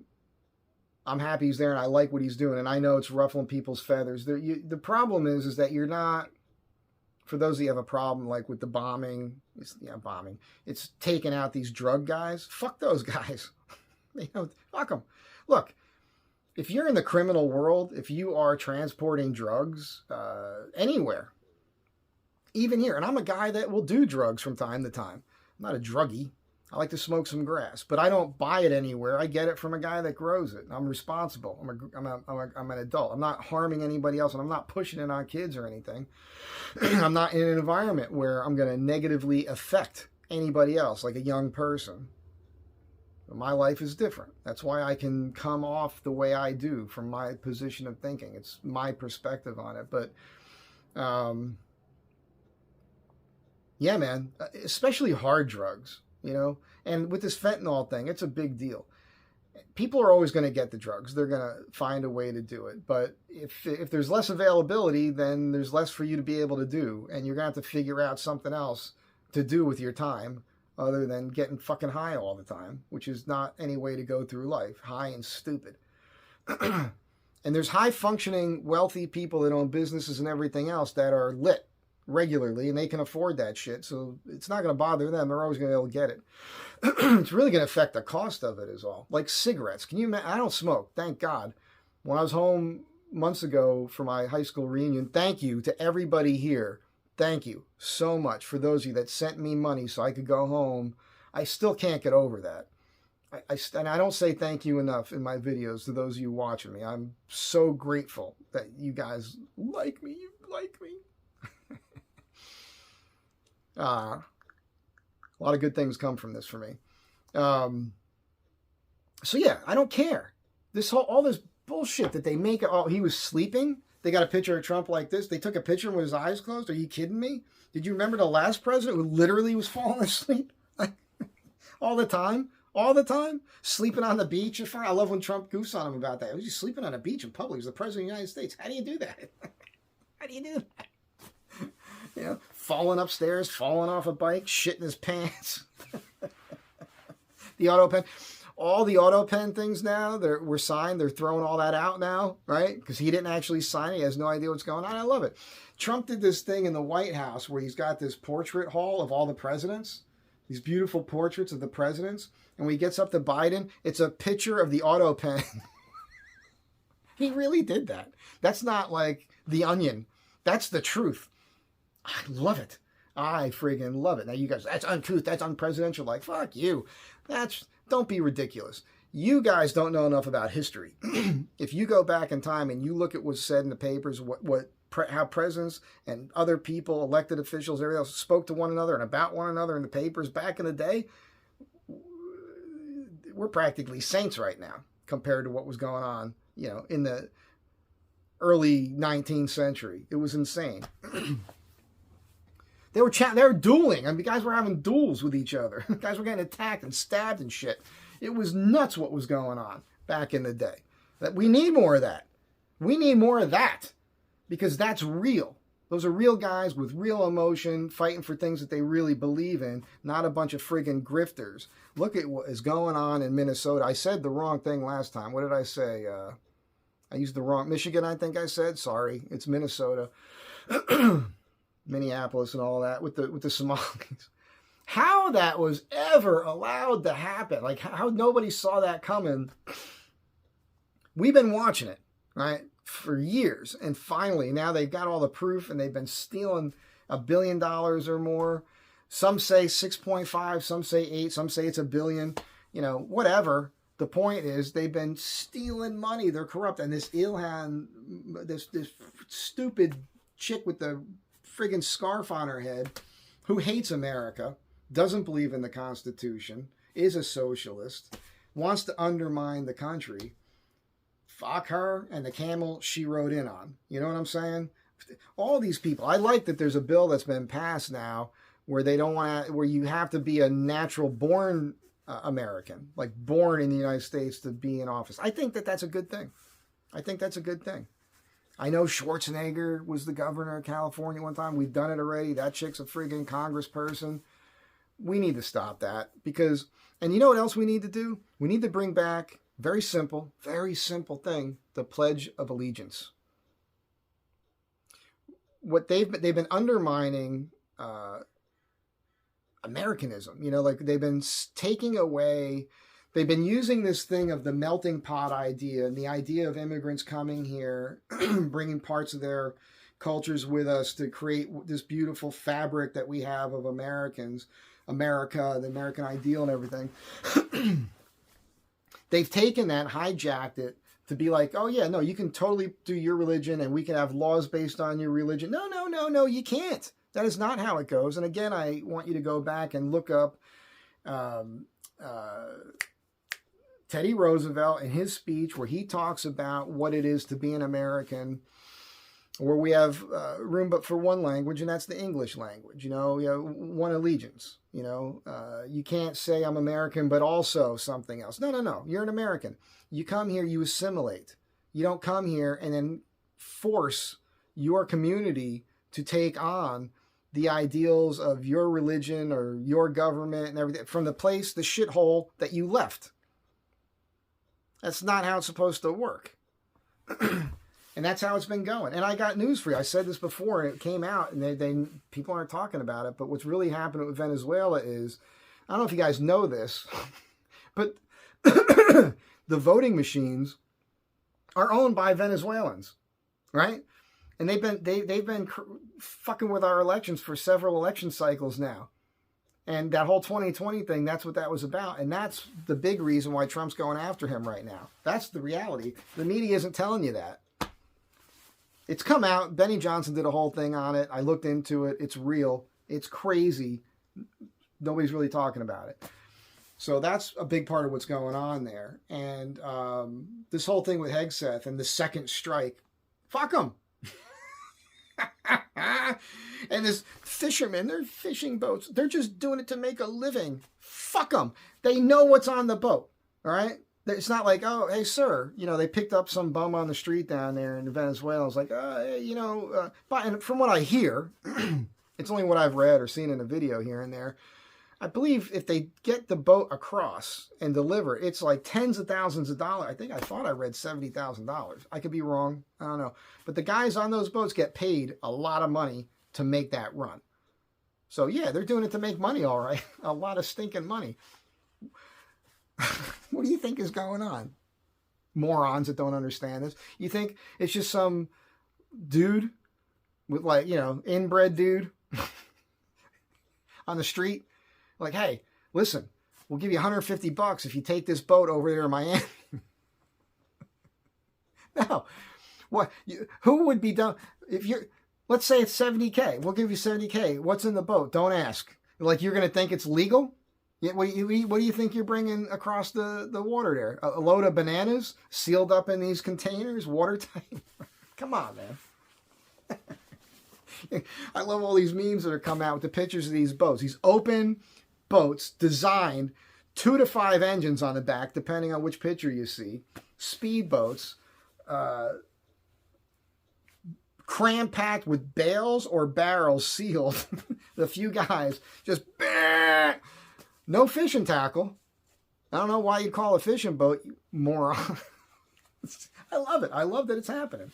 I'm happy he's there, and I like what he's doing. And I know it's ruffling people's feathers. The problem is that you're not, for those of you who have a problem, like with the bombing, it's taking out these drug guys. Fuck those guys. Fuck them. Look, if you're in the criminal world, if you are transporting drugs anywhere, even here, and I'm a guy that will do drugs from time to time. I'm not a druggie. I like to smoke some grass, but I don't buy it anywhere. I get it from a guy that grows it. I'm responsible. I'm an adult. I'm not harming anybody else, and I'm not pushing it on kids or anything. I'm not in an environment where I'm going to negatively affect anybody else, like a young person. But my life is different. That's why I can come off the way I do from my position of thinking. It's my perspective on it. But, yeah, man, especially hard drugs. And with this fentanyl thing, it's a big deal. People are always going to get the drugs. They're going to find a way to do it. But if there's less availability, then there's less for you to be able to do. And you're going to have to figure out something else to do with your time other than getting fucking high all the time, which is not any way to go through life. High and stupid. And there's high-functioning, wealthy people that own businesses and everything else that are lit regularly, and they can afford that shit, so it's not going to bother them. They're always going to be able to get it. It's really going to affect the cost of it is all. Like cigarettes. Can you imagine? I don't smoke, thank God. When I was home months ago for my high school reunion, thank you to everybody here. Thank you so much for those of you that sent me money so I could go home. I still can't get over that. And I don't say thank you enough in my videos to those of you watching me. I'm so grateful that you guys like me. You like me. A lot of good things come from this for me. So yeah, I don't care. All this bullshit that they make. Oh, he was sleeping. They got a picture of Trump like this. They took a picture with his eyes closed. Are you kidding me? Did you remember the last president who literally was falling asleep all the time? All the time? Sleeping on the beach? I love when Trump goofs on him about that. Was he sleeping on a beach in public? He was the president of the United States. How do you do that? How do you do that? You know, falling upstairs, falling off a bike, shitting his pants. The auto pen. All the auto pen things now were signed. They're throwing all that out now, right? Because he didn't actually sign it. He has no idea what's going on. I love it. Trump did this thing in the White House where he's got this portrait hall of all the presidents. These beautiful portraits of the presidents. And when he gets up to Biden, it's a picture of the auto pen. He really did that. That's not like The Onion. That's the truth. I love it. I friggin' love it. Now you guys, that's untruth. That's unpresidential. Like, fuck you. Don't be ridiculous. You guys don't know enough about history. If you go back in time and you look at what's said in the papers, how presidents and other people, elected officials, everything else spoke to one another and about one another in the papers back in the day, we're practically saints right now compared to what was going on, you know, in the early 19th century. It was insane. They were dueling. I mean, guys were having duels with each other. Guys were getting attacked and stabbed and shit. It was nuts what was going on back in the day. That we need more of that. We need more of that because that's real. Those are real guys with real emotion fighting for things that they really believe in, not a bunch of friggin' grifters. Look at what is going on in Minnesota. I said the wrong thing last time. What did I say? I used the wrong Michigan, I think I said. Sorry, it's Minnesota. Minneapolis and all that with the Somalis. How that was ever allowed to happen, like how nobody saw that coming. We've been watching it, right, for years, and finally now they've got all the proof and they've been stealing $1 billion or more. Some say 6.5, some say 8, some say it's $1 billion, you know, whatever. The point is they've been stealing money. They're corrupt. And this Ilhan, this stupid chick with the friggin' scarf on her head, who hates America, doesn't believe in the Constitution, is a socialist, wants to undermine the country. Fuck her and the camel she rode in on. You know what I'm saying? All these people. I like that there's a bill that's been passed now where they don't want to, where you have to be a natural born American, like born in the United States to be in office. I think that that's a good thing. I think that's a good thing. I know Schwarzenegger was the governor of California one time. We've done it already. That chick's a friggin' congressperson. We need to stop that because, and you know what else we need to do? We need to bring back, very simple thing, the Pledge of Allegiance. What they've been undermining Americanism. You know, like they've been taking away. They've been using this thing of the melting pot idea and the idea of immigrants coming here, bringing parts of their cultures with us to create this beautiful fabric that we have of Americans, America, the American ideal and everything. They've taken that, hijacked it to be like, oh yeah, no, you can totally do your religion and we can have laws based on your religion. No, you can't. That is not how it goes. And again, I want you to go back and look up Teddy Roosevelt in his speech where he talks about what it is to be an American, where we have room but for one language, and that's the English language. You know, one allegiance. You know, you can't say I'm American but also something else. No. You're an American. You come here, you assimilate. You don't come here and then force your community to take on the ideals of your religion or your government and everything from the shithole that you left. That's not how it's supposed to work. And that's how it's been going. And I got news for you. I said this before and it came out and people aren't talking about it. But what's really happening with Venezuela is, I don't know if you guys know this, but the voting machines are owned by Venezuelans, right? And they've been fucking with our elections for several election cycles now. And that whole 2020 thing, that's what that was about. And that's the big reason why Trump's going after him right now. That's the reality. The media isn't telling you that. It's come out. Benny Johnson did a whole thing on it. I looked into it. It's real. It's crazy. Nobody's really talking about it. So that's a big part of what's going on there. And this whole thing with Hegseth and the second strike, fuck them. And this fishermen, they're fishing boats. They're just doing it to make a living. Fuck them. They know what's on the boat. All right. It's not like, oh, hey, sir, they picked up some bum on the street down there in Venezuela. It's like, hey, and from what I hear, it's only what I've read or seen in a video here and there. I believe if they get the boat across and deliver, it's like tens of thousands of dollars. I thought I read $70,000. I could be wrong. I don't know. But the guys on those boats get paid a lot of money to make that run. So, yeah, they're doing it to make money, all right. A lot of stinking money. What do you think is going on? Morons that don't understand this. You think it's just some dude with inbred dude on the street? Like, hey, listen, we'll give you $150 if you take this boat over there in Miami. No. What? Who would be done if you're, let's say it's $70K. We'll give you $70K. What's in the boat? Don't ask. Like, you're going to think it's legal? Yeah, what do you think you're bringing across the water there? A load of bananas sealed up in these containers, watertight? Come on, man. I love all these memes that are coming out with the pictures of these boats. These open boats designed 2 to 5 engines on the back, depending on which picture you see. Speedboats, cram-packed with bales or barrels sealed. The few guys just... No fishing tackle. I don't know why you'd call a fishing boat, you moron. I love it. I love that it's happening.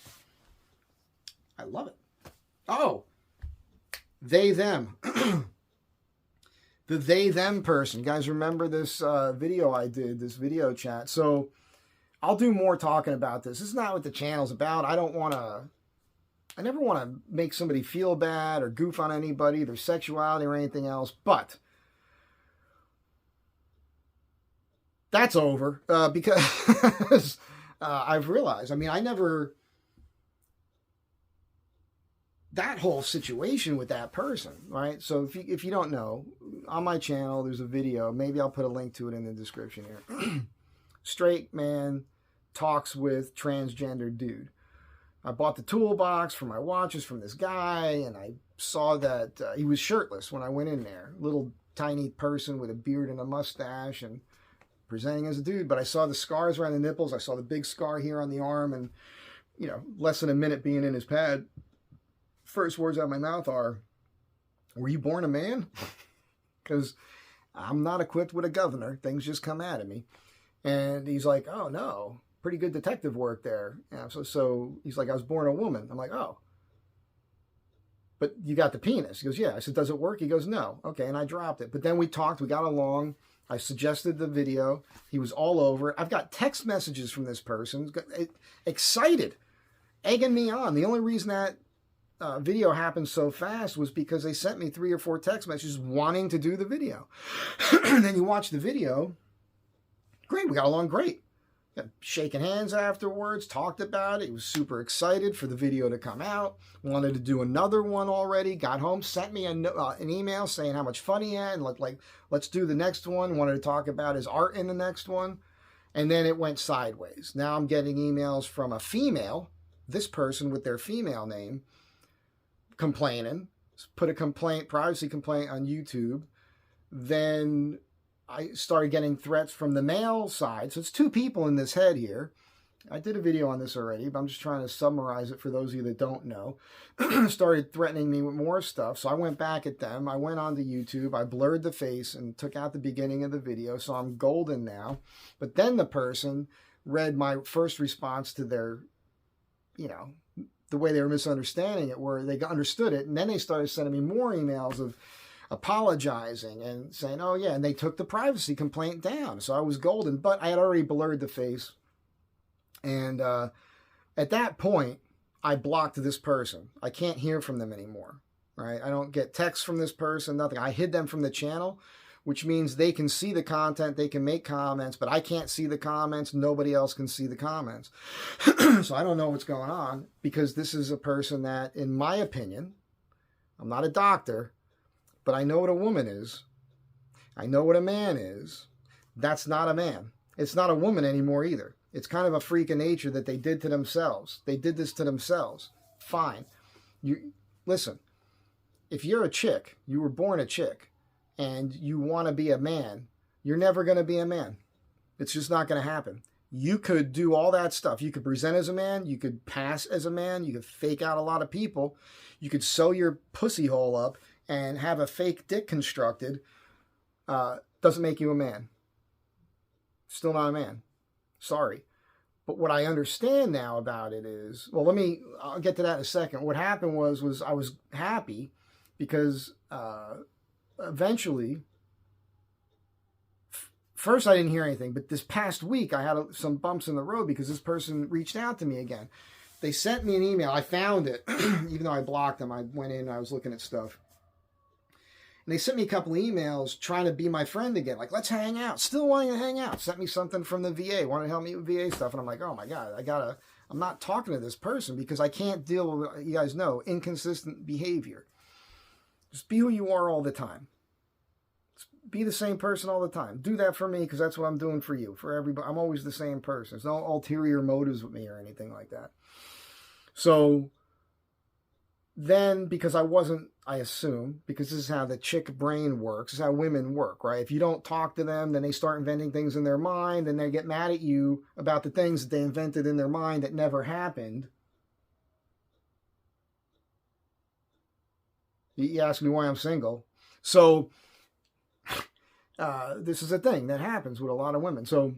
I love it. Oh, they, them. The they, them person. Guys, remember this video I did, this video chat. So I'll do more talking about this. This is not what the channel's about. I never want to make somebody feel bad or goof on anybody, their sexuality or anything else, but that's over because I've realized, that whole situation with that person, right? So if you don't know, on my channel, there's a video, maybe I'll put a link to it in the description here. Straight man talks with transgender dude. I bought the toolbox for my watches from this guy, and I saw that he was shirtless when I went in there. Little tiny person with a beard and a mustache and presenting as a dude, but I saw the scars around the nipples. I saw the big scar here on the arm, and less than a minute being in his pad, first words out of my mouth are, were you born a man? Because I'm not equipped with a governor. Things just come out of me. And he's like, oh no, pretty good detective work there. Yeah, so he's like, I was born a woman. I'm like, oh, but you got the penis. He goes, yeah. I said, does it work? He goes, no. Okay, and I dropped it. But then we talked, we got along. I suggested the video. He was all over it. I've got text messages from this person, excited, egging me on. The only reason that video happened so fast was because they sent me 3 or 4 text messages wanting to do the video. And then you watch the video. Great, we got along great. Shaking hands afterwards, talked about it. He was super excited for the video to come out. Wanted to do another one already. Got home, sent me an email saying how much fun he had and looked like, let's do the next one. Wanted to talk about his art in the next one. And then it went sideways. Now I'm getting emails from a female, this person with their female name, complaining. Put a privacy complaint on YouTube. Then I started getting threats from the male side. So it's 2 people in this head here. I did a video on this already, but I'm just trying to summarize it for those of you that don't know. Started threatening me with more stuff. So I went back at them. I went onto YouTube. I blurred the face and took out the beginning of the video. So I'm golden now. But then the person read my first response to their, the way they were misunderstanding it, where they understood it. And then they started sending me more emails of apologizing and saying, oh yeah, and they took the privacy complaint down. So I was golden, but I had already blurred the face. And at that point, I blocked this person. I can't hear from them anymore, right? I don't get texts from this person, nothing. I hid them from the channel, which means they can see the content, they can make comments, but I can't see the comments. Nobody else can see the comments. So I don't know what's going on, because this is a person that, in my opinion, I'm not a doctor, but I know what a woman is. I know what a man is. That's not a man. It's not a woman anymore either. It's kind of a freak of nature that they did to themselves. They did this to themselves. Fine. Listen, if you're a chick, you were born a chick, and you want to be a man, you're never going to be a man. It's just not going to happen. You could do all that stuff. You could present as a man. You could pass as a man. You could fake out a lot of people. You could sew your pussy hole up and have a fake dick constructed. Doesn't make you a man. Still not a man. Sorry. But what I understand now about it is, well, I'll get to that in a second. What happened was I was happy because eventually, first I didn't hear anything, but this past week I had some bumps in the road because this person reached out to me again. They sent me an email. I found it, even though I blocked them. I went in and I was looking at stuff. And they sent me a couple of emails trying to be my friend again. Like, let's hang out. Still wanting to hang out. Sent me something from the VA. Wanted to help me with VA stuff. And I'm like, oh my God, I'm not talking to this person because I can't deal with, you guys know, inconsistent behavior. Just be who you are all the time. Just be the same person all the time. Do that for me because that's what I'm doing for you. For everybody. I'm always the same person. There's no ulterior motives with me or anything like that. So then, because I assume, because this is how the chick brain works, this is how women work, right? If you don't talk to them, then they start inventing things in their mind, and they get mad at you about the things that they invented in their mind that never happened. You ask me why I'm single. So, this is a thing that happens with a lot of women. So,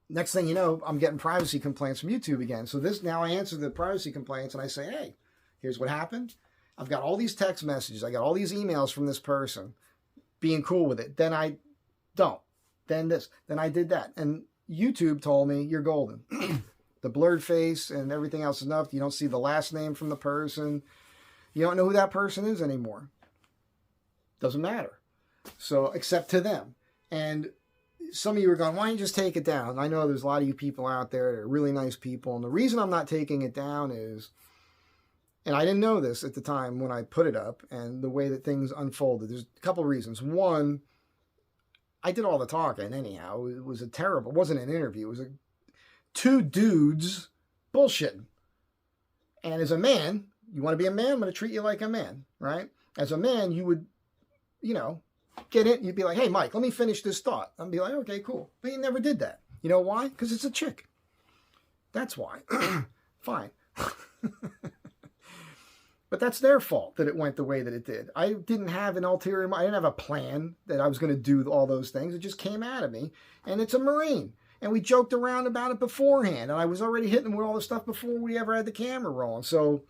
next thing you know, I'm getting privacy complaints from YouTube again. So now I answer the privacy complaints, and I say, hey, here's what happened. I've got all these text messages. I got all these emails from this person being cool with it. Then I don't. Then this. Then I did that. And YouTube told me, you're golden. The blurred face and everything else is enough. You don't see the last name from the person. You don't know who that person is anymore. Doesn't matter. So, except to them. And some of you are going, why don't you just take it down? I know there's a lot of you people out there that are really nice people. And the reason I'm not taking it down is, and I didn't know this at the time when I put it up and the way that things unfolded. There's a couple of reasons. One, I did all the talking anyhow. It wasn't an interview. It was two dudes bullshitting. And as a man, you want to be a man? I'm going to treat you like a man, right? As a man, you would, get in. You'd be like, hey, Mike, let me finish this thought. I'd be like, okay, cool. But you never did that. You know why? Because it's a chick. That's why. Fine. But that's their fault that it went the way that it did. I didn't have an ulterior, I didn't have a plan that I was going to do all those things. It just came out of me. And it's a Marine. And we joked around about it beforehand. And I was already hitting with all the stuff before we ever had the camera rolling. So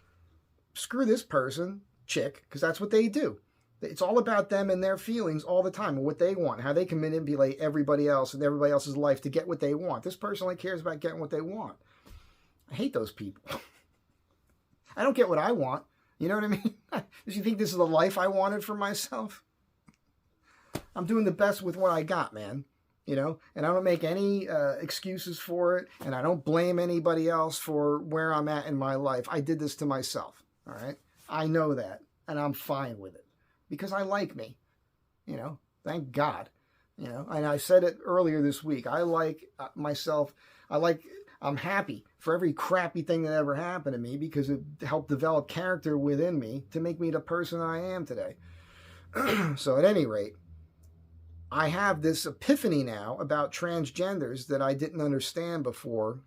screw this person, chick, because that's what they do. It's all about them and their feelings all the time and what they want, how they can manipulate everybody else and everybody else's life to get what they want. This person only cares about getting what they want. I hate those people. I don't get what I want. You know what I mean? Do you think this is the life I wanted for myself? I'm doing the best with what I got, man. And I don't make any excuses for it, and I don't blame anybody else for where I'm at in my life. I did this to myself, all right? I know that, and I'm fine with it because I like me, thank God. And I said it earlier this week. I like myself. I'm happy for every crappy thing that ever happened to me because it helped develop character within me to make me the person I am today. So at any rate, I have this epiphany now about transgenders that I didn't understand before.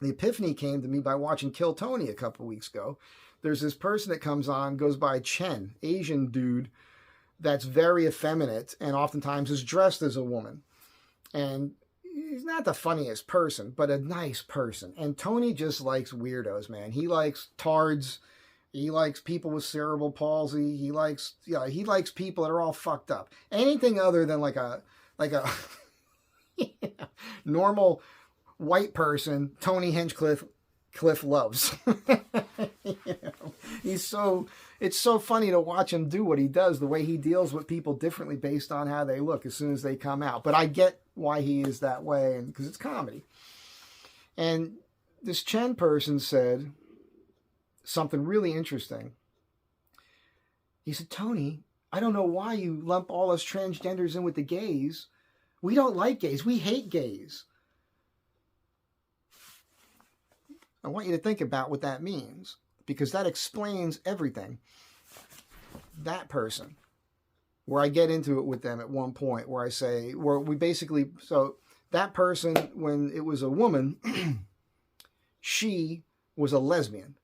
The epiphany came to me by watching Kill Tony a couple weeks ago. There's this person that comes on, goes by Chen, Asian dude, that's very effeminate and oftentimes is dressed as a woman. And he's not the funniest person, but a nice person. And Tony just likes weirdos, man. He likes tards. He likes people with cerebral palsy. He likes people that are all fucked up. Anything other than like a normal white person, Tony Hinchcliffe loves. It's so funny to watch him do what he does, the way he deals with people differently based on how they look as soon as they come out. But I get why he is that way, and because it's comedy. And this Chen person said something really interesting. He said, Tony, I don't know why you lump all us transgenders in with the gays. We don't like gays. We hate gays. I want you to think about what that means. because that explains everything. That person, where I get into it with them at one point, where I say, where we basically, so that person, when it was a woman, she was a lesbian.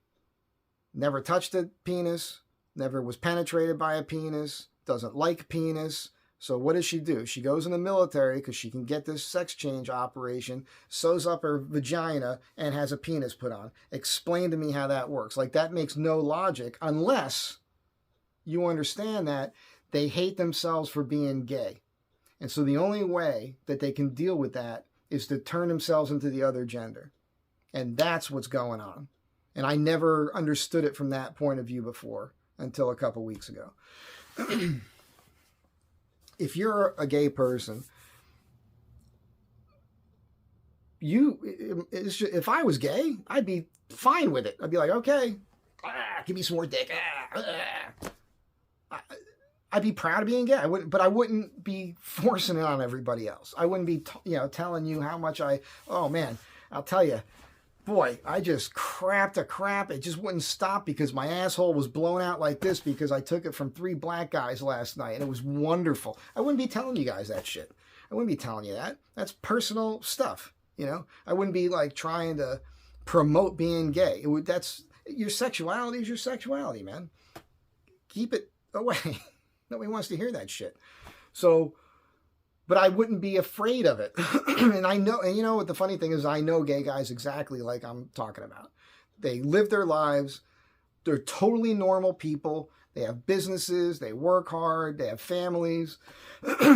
Never touched a penis, never was penetrated by a penis, doesn't like penis. So what does she do? She goes in the military because she can get this sex change operation, sews up her vagina, and has a penis put on. Explain to me how that works. Like, that makes no logic unless you understand that they hate themselves for being gay. And so the only way that they can deal with that is to turn themselves into the other gender. And that's what's going on. And I never understood it from that point of view before until a couple weeks ago. If you're a gay person, if I was gay, I'd be fine with it. I'd be like, okay, give me some more dick. I'd be proud of being gay. But I wouldn't be forcing it on everybody else. I wouldn't be, telling you how much oh man, I'll tell you, boy, I just crapped a crap. It just wouldn't stop because my asshole was blown out like this because I took it from 3 black guys last night, and it was wonderful. I wouldn't be telling you guys that shit. I wouldn't be telling you that. That's personal stuff, I wouldn't be like trying to promote being gay. That's your sexuality is your sexuality, man. Keep it away. Nobody wants to hear that shit. So, but I wouldn't be afraid of it. And I know, and what the funny thing is, I know gay guys exactly like I'm talking about. They live their lives. They're totally normal people. They have businesses. They work hard. They have families.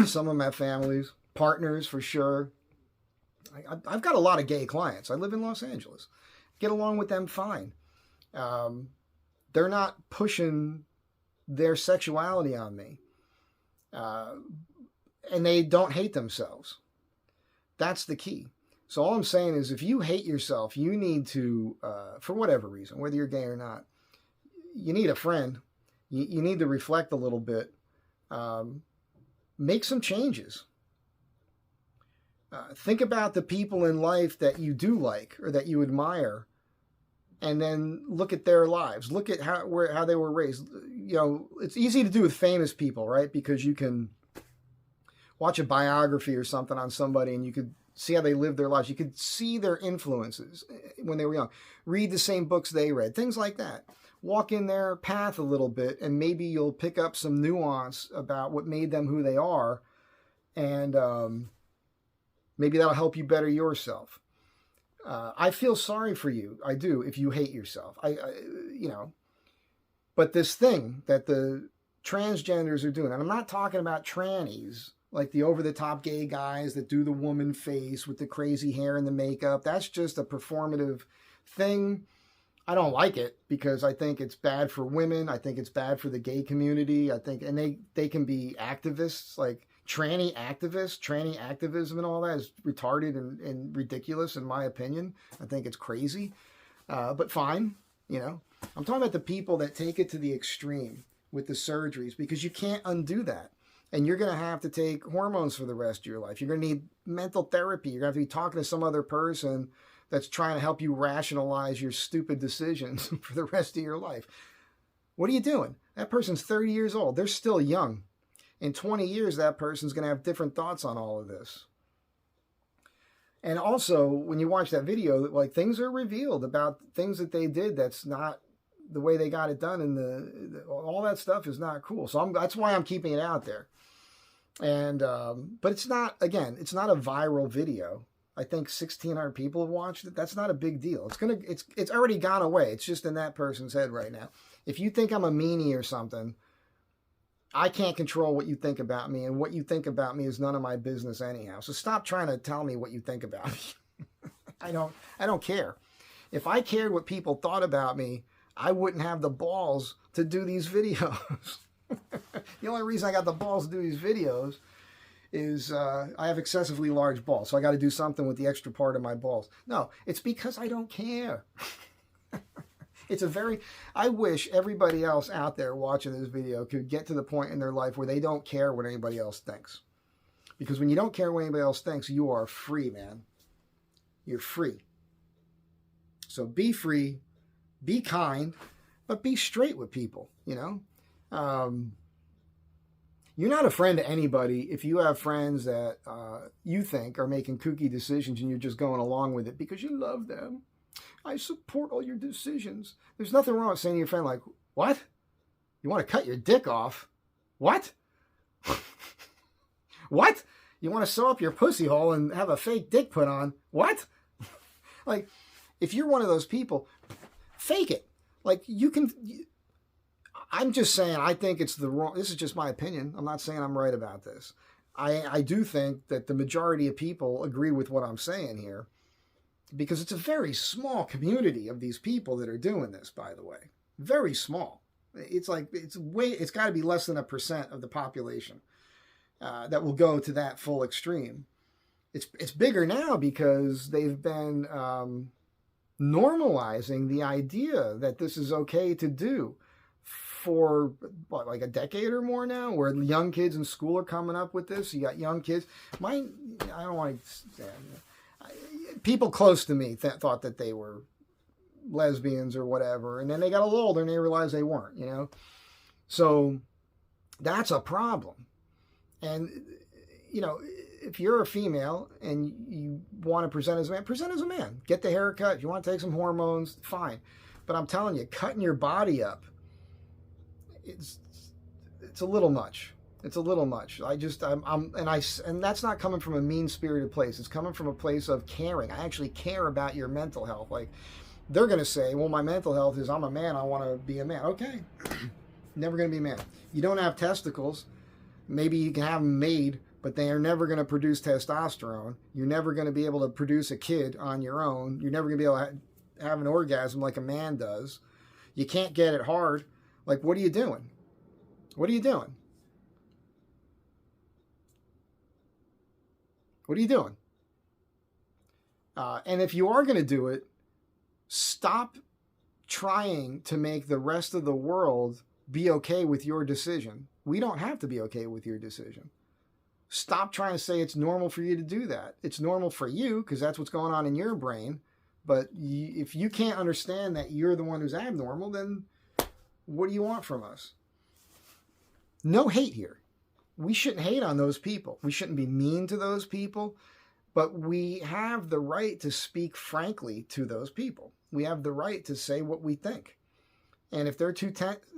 Some of them have families, partners for sure. I've got a lot of gay clients. I live in Los Angeles. Get along with them fine. They're not pushing their sexuality on me. And they don't hate themselves. That's the key. So all I'm saying is, if you hate yourself, you need to, for whatever reason, whether you're gay or not, you need a friend. You need to reflect a little bit. Make some changes. Think about the people in life that you do like or that you admire, and then look at their lives. Look at how they were raised. It's easy to do with famous people, right? Because you can watch a biography or something on somebody and you could see how they lived their lives. You could see their influences when they were young. Read the same books they read. Things like that. Walk in their path a little bit, and maybe you'll pick up some nuance about what made them who they are, and maybe that'll help you better yourself. I feel sorry for you. I do, if you hate yourself. But this thing that the transgenders are doing, and I'm not talking about trannies, like the over-the-top gay guys that do the woman face with the crazy hair and the makeup. That's just a performative thing. I don't like it because I think it's bad for women. I think it's bad for the gay community. And they can be activists, like tranny activism and all that is retarded and ridiculous in my opinion. I think it's crazy, but fine. I'm talking about the people that take it to the extreme with the surgeries, because you can't undo that. And you're going to have to take hormones for the rest of your life. You're going to need mental therapy. You're going to have to be talking to some other person that's trying to help you rationalize your stupid decisions for the rest of your life. What are you doing? That person's 30 years old. They're still young. In 20 years, that person's going to have different thoughts on all of this. And also, when you watch that video, like, things are revealed about things that they did that's not the way they got it done, and all that stuff is not cool. So that's why I'm keeping it out there. And but it's not a viral video. I think 1,600 people have watched it. That's not a big deal. It's already gone away. It's just in that person's head right now. If you think I'm a meanie or something, I can't control what you think about me, and what you think about me is none of my business anyhow. So stop trying to tell me what you think about me. I don't care. If I cared what people thought about me, I wouldn't have the balls to do these videos. The only reason I got the balls to do these videos is I have excessively large balls, so I got to do something with the extra part of my balls. No, it's because I don't care. I wish everybody else out there watching this video could get to the point in their life where they don't care what anybody else thinks. Because when you don't care what anybody else thinks, you are free, man. You're free. So be free, be kind, but be straight with people, you know? You're not a friend to anybody if you have friends that you think are making kooky decisions and you're just going along with it because you love them. I support all your decisions. There's nothing wrong with saying to your friend, like, what? You want to cut your dick off? What? What? You want to sew up your pussy hole and have a fake dick put on? What? Like, if you're one of those people, fake it. Like, you can... I'm just saying, I think it's the wrong... This is just my opinion. I'm not saying I'm right about this. I do think that the majority of people agree with what I'm saying here, because it's a very small community of these people that are doing this, by the way. Very small. It's like, it's got to be less than 1% of the population that will go to that full extreme. It's bigger now because they've been normalizing the idea that this is okay to do for what, like a decade or more now, where young kids in school are coming up with this. You got young kids. I don't want to. People close to me thought that they were lesbians or whatever, and then they got a little older and they realized they weren't. You know, so that's a problem. And you know, if you're a female and you want to present as a man, present as a man. Get the haircut. If you want to take some hormones, fine. But I'm telling you, cutting your body up, it's a little much. It's a little much. And that's not coming from a mean-spirited place. It's coming from a place of caring. I actually care about your mental health. Like, they're going to say, well, my mental health is I'm a man. I want to be a man. Okay. Never going to be a man. You don't have testicles. Maybe you can have them made, but they are never going to produce testosterone. You're never going to be able to produce a kid on your own. You're never going to be able to have an orgasm like a man does. You can't get it hard. Like, what are you doing? What are you doing? What are you doing? And if you are going to do it, stop trying to make the rest of the world be okay with your decision. We don't have to be okay with your decision. Stop trying to say it's normal for you to do that. It's normal for you because that's what's going on in your brain. But if you can't understand that you're the one who's abnormal, then what do you want from us? No hate here. We shouldn't hate on those people. We shouldn't be mean to those people. But we have the right to speak frankly to those people. We have the right to say what we think. And if they're too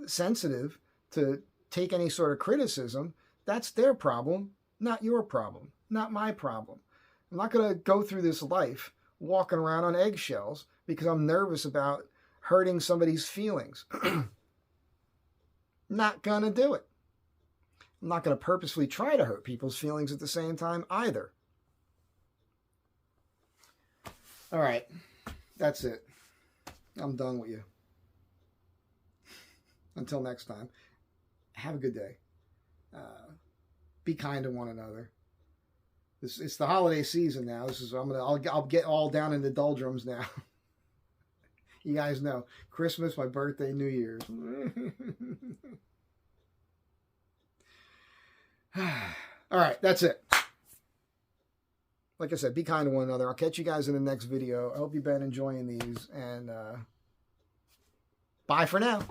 sensitive to take any sort of criticism, that's their problem, not your problem, not my problem. I'm not going to go through this life walking around on eggshells because I'm nervous about hurting somebody's feelings. Not going to do it. I'm not going to purposefully try to hurt people's feelings at the same time either. All right. That's it. I'm done with you. Until next time, have a good day. Be kind to one another. It's the holiday season now. I'll get all down in the doldrums now. You guys know, Christmas, my birthday, New Year's. All right, that's it. Like I said, be kind to one another. I'll catch you guys in the next video. I hope you've been enjoying these, and bye for now.